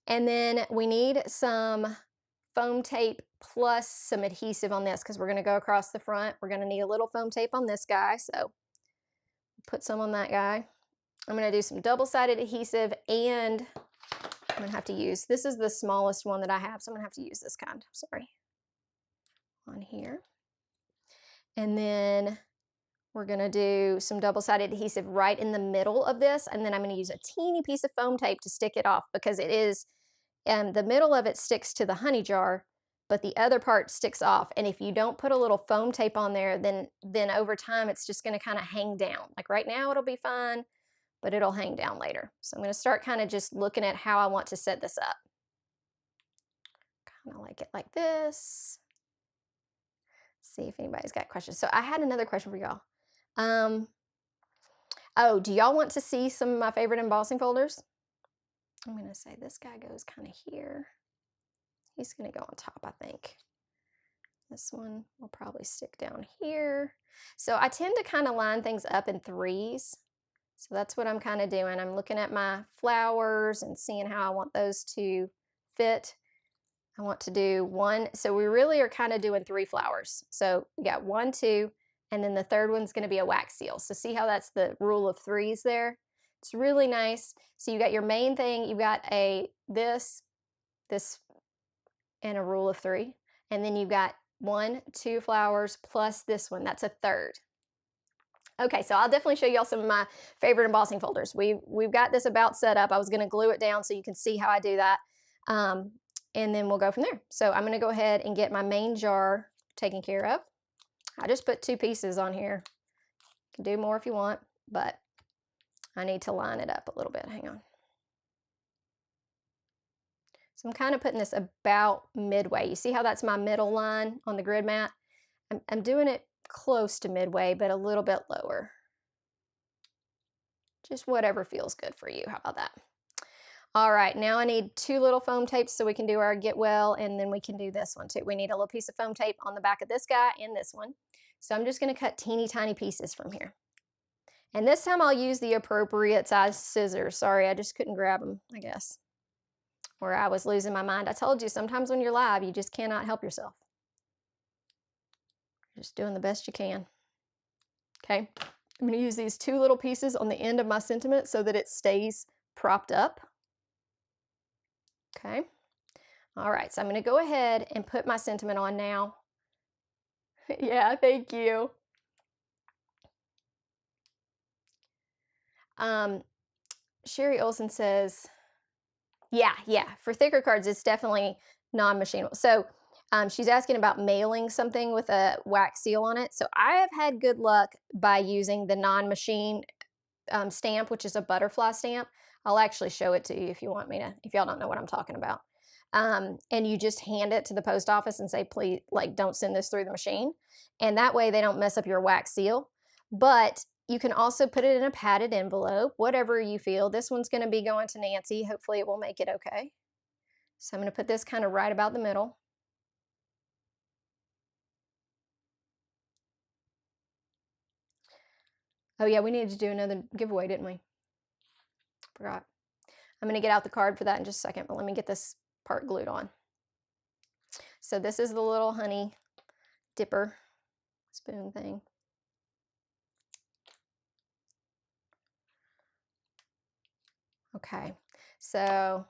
And then we need some foam tape plus some adhesive on this because we're going to go across the front. We're going to need a little foam tape on this guy, so put some on that guy. I'm going to do some double-sided adhesive, and I'm going to have to use, this is the smallest one that I have, so I'm going to have to use this kind, sorry, on here. And then we're going to do some double-sided adhesive right in the middle of this, and then I'm going to use a teeny piece of foam tape to stick it off because it is, the middle of it sticks to the honey jar, but the other part sticks off. And if you don't put a little foam tape on there, then over time it's just going to kind of hang down. Like right now it'll be fine, but it'll hang down later. So I'm going to start kind of just looking at how I want to set this up. Kind of like it like this. See if anybody's got questions. So I had another question for y'all. Oh, do y'all want to see some of my favorite embossing folders? I'm going to say this guy goes kind of here. He's going to go on top, I think. This one will probably stick down here. So I tend to kind of line things up in 3s. So that's what I'm kind of doing. I'm looking at my flowers and seeing how I want those to fit. I want to do 1. So we really are kind of doing 3 flowers. So we got 1, 2, and then the third one's going to be a wax seal. So see how that's the rule of 3s there? It's really nice. So you got your main thing. You got this, and a rule of 3. And then you've got 1, 2 flowers plus this one. That's a third. Okay, so I'll definitely show y'all some of my favorite embossing folders. We've got this about set up. I was going to glue it down so you can see how I do that. And then we'll go from there. So I'm going to go ahead and get my main jar taken care of. I just put 2 pieces on here. You can do more if you want, but I need to line it up a little bit. Hang on. So I'm kind of putting this about midway. You see how that's my middle line on the grid mat? I'm doing it close to midway, but a little bit lower. Just whatever feels good for you. How about that? All right, now I need 2 little foam tapes so we can do our get well, and then we can do this one too. We need a little piece of foam tape on the back of this guy and this one. So I'm just going to cut teeny tiny pieces from here. And this time I'll use the appropriate size scissors. Sorry, I just couldn't grab them, I guess. Or I was losing my mind. I told you, sometimes when you're live, you just cannot help yourself. You're just doing the best you can. Okay, I'm going to use these 2 little pieces on the end of my sentiment so that it stays propped up. Okay, all right, so I'm going to go ahead and put my sentiment on now. Yeah, thank you. Sherry Olson says, yeah, for thicker cards, it's definitely non-machinable. So she's asking about mailing something with a wax seal on it. So I have had good luck by using the non-machine stamp, which is a butterfly stamp. I'll actually show it to you if you want me to, if y'all don't know what I'm talking about. And you just hand it to the post office and say, please, like, don't send this through the machine. And that way they don't mess up your wax seal. But you can also put it in a padded envelope, whatever you feel. This one's going to be going to Nancy. Hopefully it will make it okay. So I'm going to put this kind of right about the middle. Oh yeah, we needed to do another giveaway, didn't we? Forgot. I'm going to get out the card for that in just a second, but let me get this part glued on. So this is the little honey dipper spoon thing. Okay, so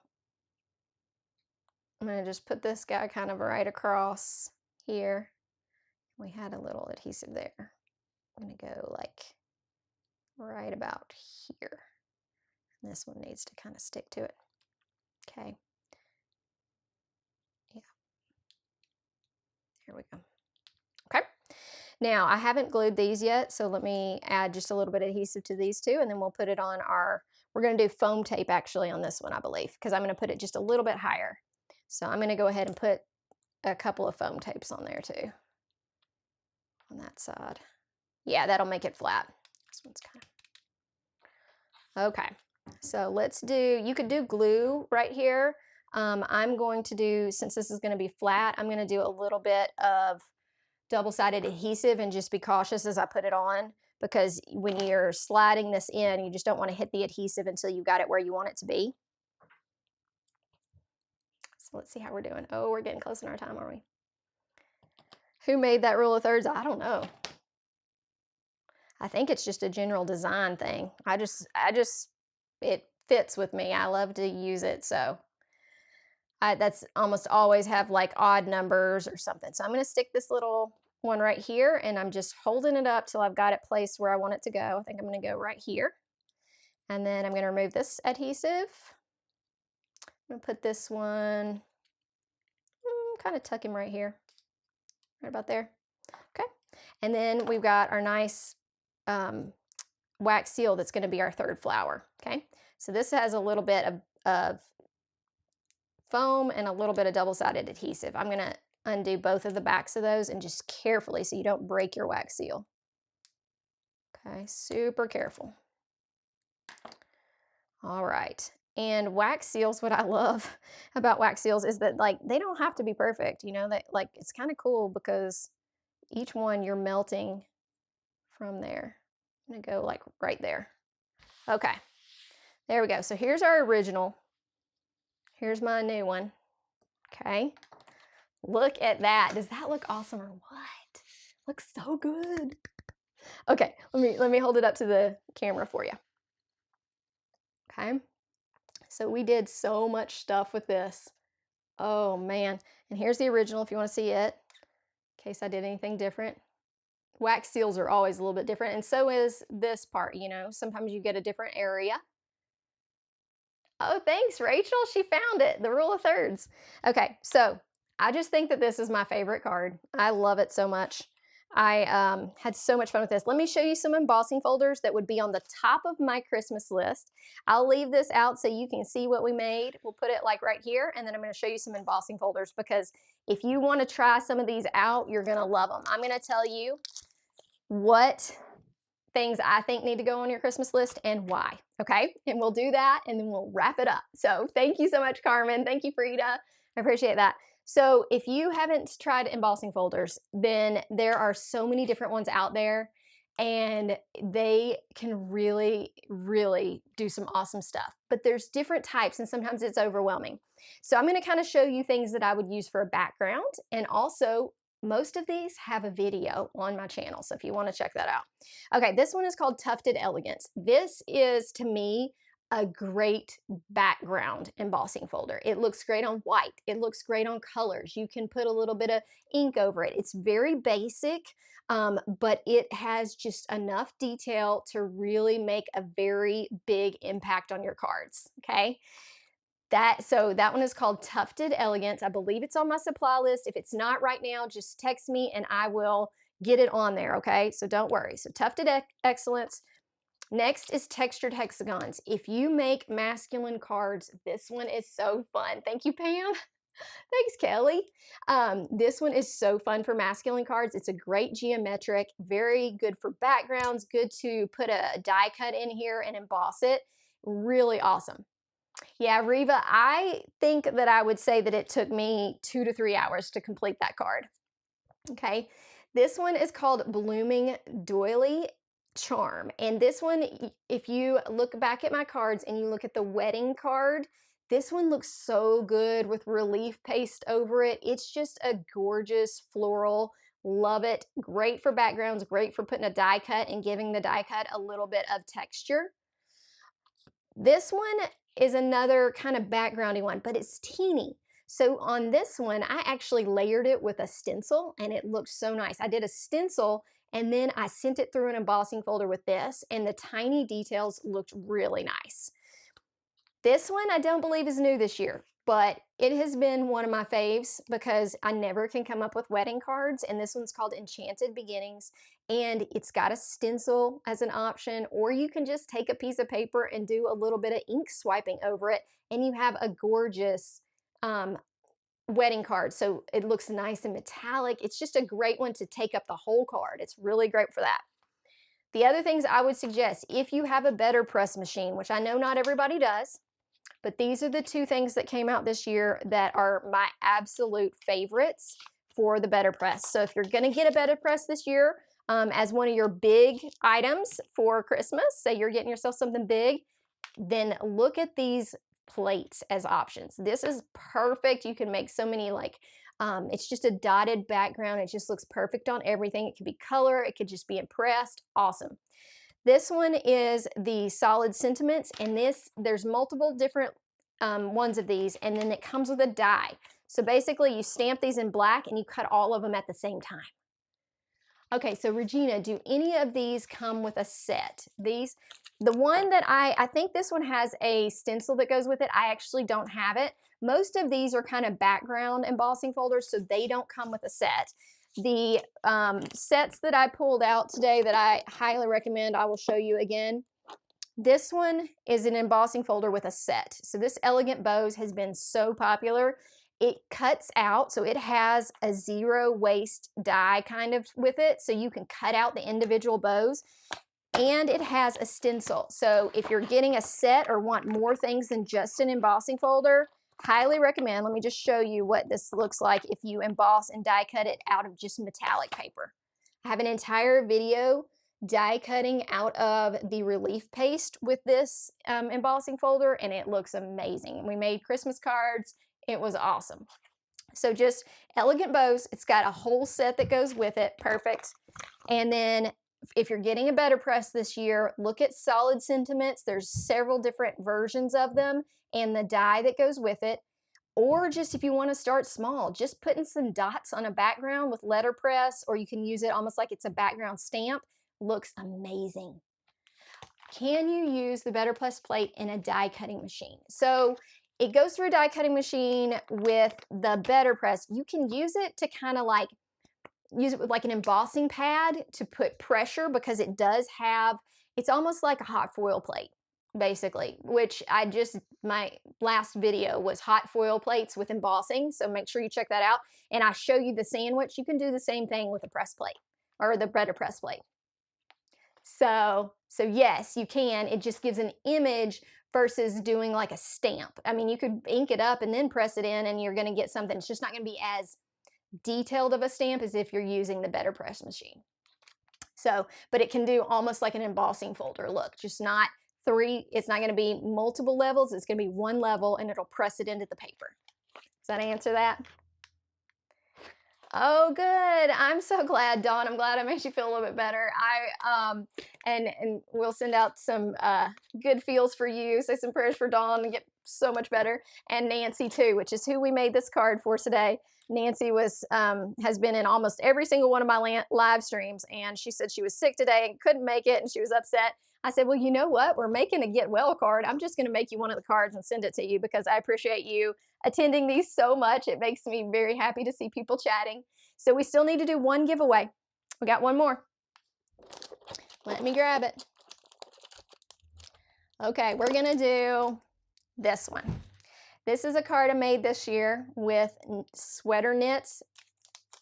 I'm going to just put this guy kind of right across here. We had a little adhesive there. I'm going to go like right about here. And this one needs to kind of stick to it. Okay. Yeah. Here we go. Okay. Now, I haven't glued these yet, so let me add just a little bit of adhesive to these two, and then we'll put it on our, we're going to do foam tape actually on this one, I believe, because I'm going to put it just a little bit higher. So I'm going to go ahead and put a couple of foam tapes on there too, on that side. Yeah, that'll make it flat. This one's kind of, okay. So let's do, you could do glue right here. I'm going to do, since this is going to be flat, I'm going to do a little bit of double-sided adhesive and just be cautious as I put it on, because when you're sliding this in, you just don't want to hit the adhesive until you got it where you want it to be. So let's see how we're doing. Oh, we're getting close in our time, aren't we? Who made that rule of thirds? I don't know. I think it's just a general design thing. It fits with me. I love to use it, so that's almost always have like odd numbers or something. So I'm going to stick this little one right here, and I'm just holding it up till I've got it placed where I want it to go. I think I'm going to go right here. And then I'm going to remove this adhesive. I'm going to put this one, kind of tuck him right here, right about there. Okay. And then we've got our nice wax seal that's going to be our third flower. Okay. So this has a little bit of foam and a little bit of double-sided adhesive. I'm going to undo both of the backs of those and just carefully so you don't break your wax seal. Okay, super careful. All right. And wax seals, what I love about wax seals is that, like, they don't have to be perfect, you know, that, like, it's kind of cool because each one you're melting from there. I'm going to go like right there. Okay. There we go. So here's our original. Here's my new one. Okay. Look at that. Does that look awesome or what? Looks so good. Okay, let me hold it up to the camera for you. Okay. So we did so much stuff with this. Oh man. And here's the original if you want to see it, in case I did anything different. Wax seals are always a little bit different, and so is this part, you know. Sometimes you get a different area. Oh, thanks, Rachel. She found it, the rule of thirds. Okay, so I just think that this is my favorite card. I love it so much. I had so much fun with this. Let me show you some embossing folders that would be on the top of my Christmas list. I'll leave this out so you can see what we made. We'll put it like right here, and then I'm going to show you some embossing folders, because if you want to try some of these out, you're going to love them. I'm going to tell you what things I think need to go on your Christmas list and why, okay? And we'll do that, and then we'll wrap it up. So thank you so much, Carmen. Thank you, Frida. I appreciate that. So if you haven't tried embossing folders, then there are so many different ones out there, and they can really, really do some awesome stuff. But there's different types, and sometimes it's overwhelming. So I'm going to kind of show you things that I would use for a background, and also most of these have a video on my channel, so if you want to check that out. Okay, this one is called Tufted Elegance. This is, to me, a great background embossing folder. It looks great on white. It looks great on colors. You can put a little bit of ink over it. It's very basic, but it has just enough detail to really make a very big impact on your cards, okay? So that one is called Tufted Elegance. I believe it's on my supply list. If it's not right now, just text me and I will get it on there, okay? So don't worry. So Tufted Excellence. Next is textured hexagons. If you make masculine cards, this one is so fun. Thank you, Pam. Thanks, Kelly. This one is so fun for masculine cards. It's a great geometric, very good for backgrounds, good to put a die cut in here and emboss it. Really awesome. Yeah, Reva, I think that I would say that it took me 2 to 3 hours to complete that card. Okay, this one is called Blooming Doily Charm. And this one, if you look back at my cards and you look at the wedding card, this one looks so good with relief paste over it. It's just a gorgeous floral. Love it. Great for backgrounds, great for putting a die cut and giving the die cut a little bit of texture. This one is another kind of backgroundy one, but it's teeny. So on this one, I actually layered it with a stencil and it looked so nice. I did a stencil and then I sent it through an embossing folder with this, and the tiny details looked really nice. This one I don't believe is new this year, but it has been one of my faves because I never can come up with wedding cards, and this one's called Enchanted Beginnings, and it's got a stencil as an option, or you can just take a piece of paper and do a little bit of ink swiping over it, and you have a gorgeous wedding card. So it looks nice and metallic. It's just a great one to take up the whole card. It's really great for that. The other things I would suggest, if you have a better press machine, which I know not everybody does, but these are the two things that came out this year that are my absolute favorites for the better press. So if you're going to get a better press this year as one of your big items for Christmas, say you're getting yourself something big, then look at these plates as options. This is perfect. You can make so many, like, it's just a dotted background. It just looks perfect on everything. It could be color. It could just be impressed. Awesome. This one is the Solid Sentiments, and there's multiple different ones of these, and then it comes with a die. So basically you stamp these in black and you cut all of them at the same time. Okay, so Regina, do any of these come with a set? The one that I think this one has a stencil that goes with it. I actually don't have it. Most of these are kind of background embossing folders, so they don't come with a set. The sets that I pulled out today that I highly recommend, I will show you again. This one is an embossing folder with a set. So this Elegant Bows has been so popular. It cuts out, so it has a zero waste die kind of with it, so you can cut out the individual bows. And it has a stencil. So if you're getting a set or want more things than just an embossing folder, highly recommend. Let me just show you what this looks like if you emboss and die cut it out of just metallic paper. I have an entire video die cutting out of the relief paste with this embossing folder, and it looks amazing. We made Christmas cards. It was awesome. So just Elegant Bows. It's got a whole set that goes with it. Perfect. And then if you're getting a better press this year, look at Solid Sentiments. There's several different versions of them and the die that goes with it. Or just if you want to start small, just putting some dots on a background with letterpress, or you can use it almost like it's a background stamp. Looks amazing. Can you use the Better Press plate in a die cutting machine? So it goes through a die cutting machine with the Better Press. You can use it to kind of like use it with like an embossing pad to put pressure, because it does have, it's almost like a hot foil plate basically, which my last video was hot foil plates with embossing. So make sure you check that out. And I show you the sandwich. You can do the same thing with a press plate or the Better Press plate. So yes, you can. It just gives an image versus doing like a stamp. I mean, you could ink it up and then press it in and you're going to get something. It's just not going to be as detailed of a stamp as if you're using the Better Press machine. So, but it can do almost like an embossing folder look, just not three. It's not going to be multiple levels. It's going to be one level and it'll press it into the paper. Does that answer that? Oh, good. I'm so glad, Dawn. I'm glad I made you feel a little bit better. And we'll send out some good feels for you. Say some prayers for Dawn and get so much better. And Nancy too, which is who we made this card for today. Nancy has been in almost every single one of my live streams, and she said she was sick today and couldn't make it, and she was upset. I said, well, you know what? We're making a get well card. I'm just going to make you one of the cards and send it to you because I appreciate you attending these so much. It makes me very happy to see people chatting. So we still need to do one giveaway. We got one more. Let me grab it. Okay, we're gonna do this one. This is a card I made this year with sweater knits,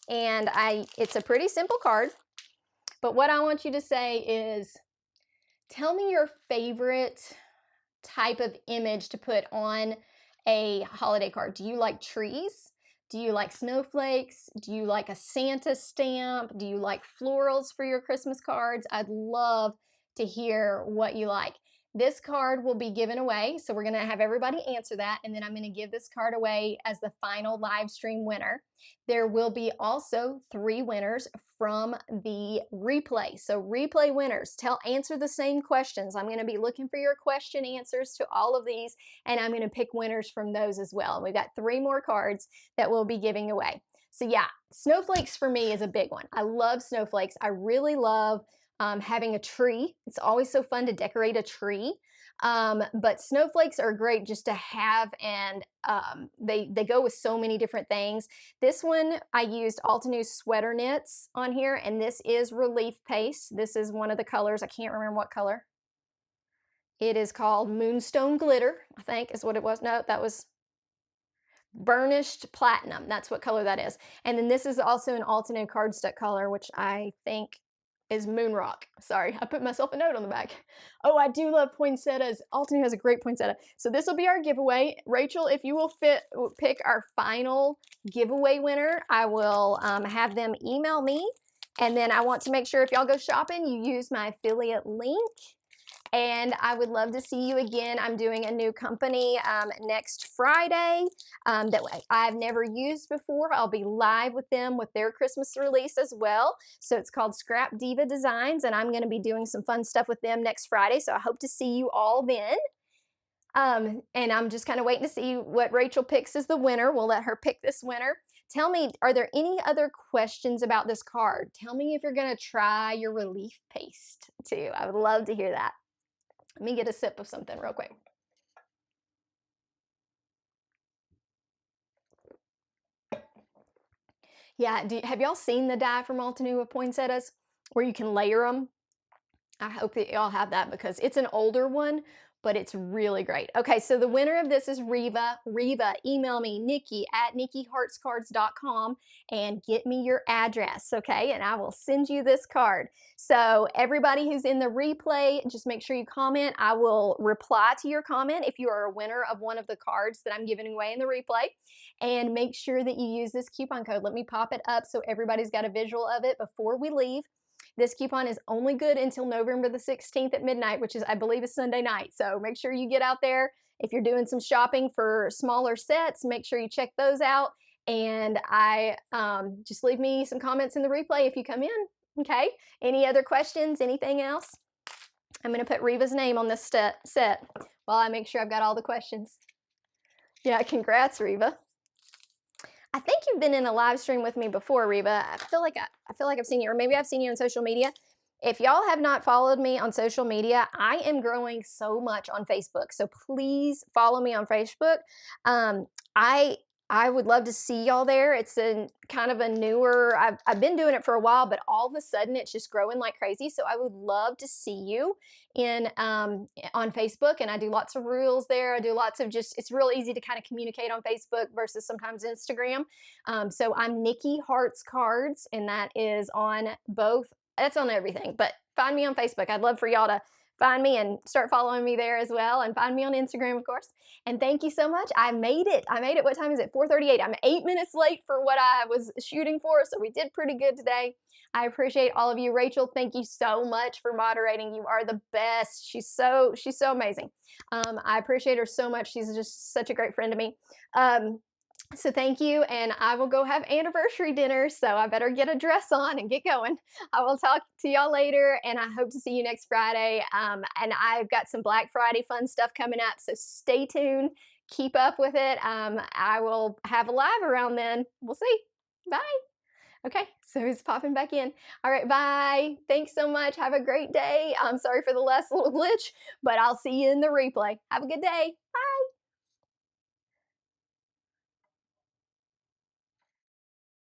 and it's a pretty simple card, but what I want you to say is, tell me your favorite type of image to put on a holiday card. Do you like trees? Do you like snowflakes? Do you like a Santa stamp? Do you like florals for your Christmas cards? I'd love to hear what you like. This card will be given away, so we're going to have everybody answer that, and then I'm going to give this card away as the final live stream winner. There will be also 3 winners from the replay. So replay winners, answer the same questions. I'm going to be looking for your question answers to all of these, and I'm going to pick winners from those as well. And we've got 3 more cards that we'll be giving away. So yeah, snowflakes for me is a big one. I love snowflakes. I really love having a tree. It's always so fun to decorate a tree. But snowflakes are great just to have, and they go with so many different things. This one, I used Altenew sweater knits on here, and this is relief paste. This is one of the colors. I can't remember what color. It is called Moonstone Glitter, I think is what it was. No, that was burnished platinum. That's what color that is. And then this is also an Altenew cardstock color, which I think is Moonrock. Sorry, I put myself a note on the back. Oh, I do love poinsettias. Altenew has a great poinsettia. So this will be our giveaway. Rachel, if you will pick our final giveaway winner, I will have them email me. And then I want to make sure if y'all go shopping, you use my affiliate link. And I would love to see you again. I'm doing a new company next Friday that I've never used before. I'll be live with them with their Christmas release as well. So it's called Scrap Diva Designs, and I'm going to be doing some fun stuff with them next Friday. So I hope to see you all then. And I'm just kind of waiting to see what Rachel picks as the winner. We'll let her pick this winner. Tell me, are there any other questions about this card? Tell me if you're going to try your relief paste too. I would love to hear that. Let me get a sip of something real quick. Yeah, have y'all seen the die from Altenew with poinsettias where you can layer them? I hope that y'all have that because it's an older one, but it's really great. Okay, so the winner of this is Reva. Reva, email me, Nicki at NickiHeartsCards.com and get me your address, okay? And I will send you this card. So everybody who's in the replay, just make sure you comment. I will reply to your comment if you are a winner of one of the cards that I'm giving away in the replay. And make sure that you use this coupon code. Let me pop it up so everybody's got a visual of it before we leave. This coupon is only good until November the 16th at midnight, which is, I believe, is Sunday night. So make sure you get out there. If you're doing some shopping for smaller sets, make sure you check those out. And just leave me some comments in the replay if you come in. Okay. Any other questions? Anything else? I'm going to put Reva's name on this set while I make sure I've got all the questions. Yeah, congrats, Reva. I think you've been in a live stream with me before, Reba. I feel like I've seen you, or maybe I've seen you on social media. If y'all have not followed me on social media, I am growing so much on Facebook. So please follow me on Facebook. I would love to see y'all there. It's kind of a newer, I've been doing it for a while, but all of a sudden it's just growing like crazy. So I would love to see you on Facebook, and I do lots of reels there. I do lots of it's real easy to kind of communicate on Facebook versus sometimes Instagram. So I'm Nicki Hearts Cards, and that is on both. That's on everything, but find me on Facebook. I'd love for y'all to find me and start following me there as well, and find me on Instagram, of course. And thank you so much. I made it. What time is it? 4:38. I'm 8 minutes late for what I was shooting for, so we did pretty good today. I appreciate all of you. Rachel, thank you so much for moderating. You are the best. She's so amazing. I appreciate her so much. She's just such a great friend to me. So thank you, and I will go have anniversary dinner, so I better get a dress on and get going. I will talk to y'all later, and I hope to see you next Friday. And I've got some Black Friday fun stuff coming up, so stay tuned. Keep up with it. I will have a live around then. We'll see. Bye. Okay, so it's popping back in. All right, bye. Thanks so much. Have a great day. I'm sorry for the last little glitch, but I'll see you in the replay. Have a good day. Bye.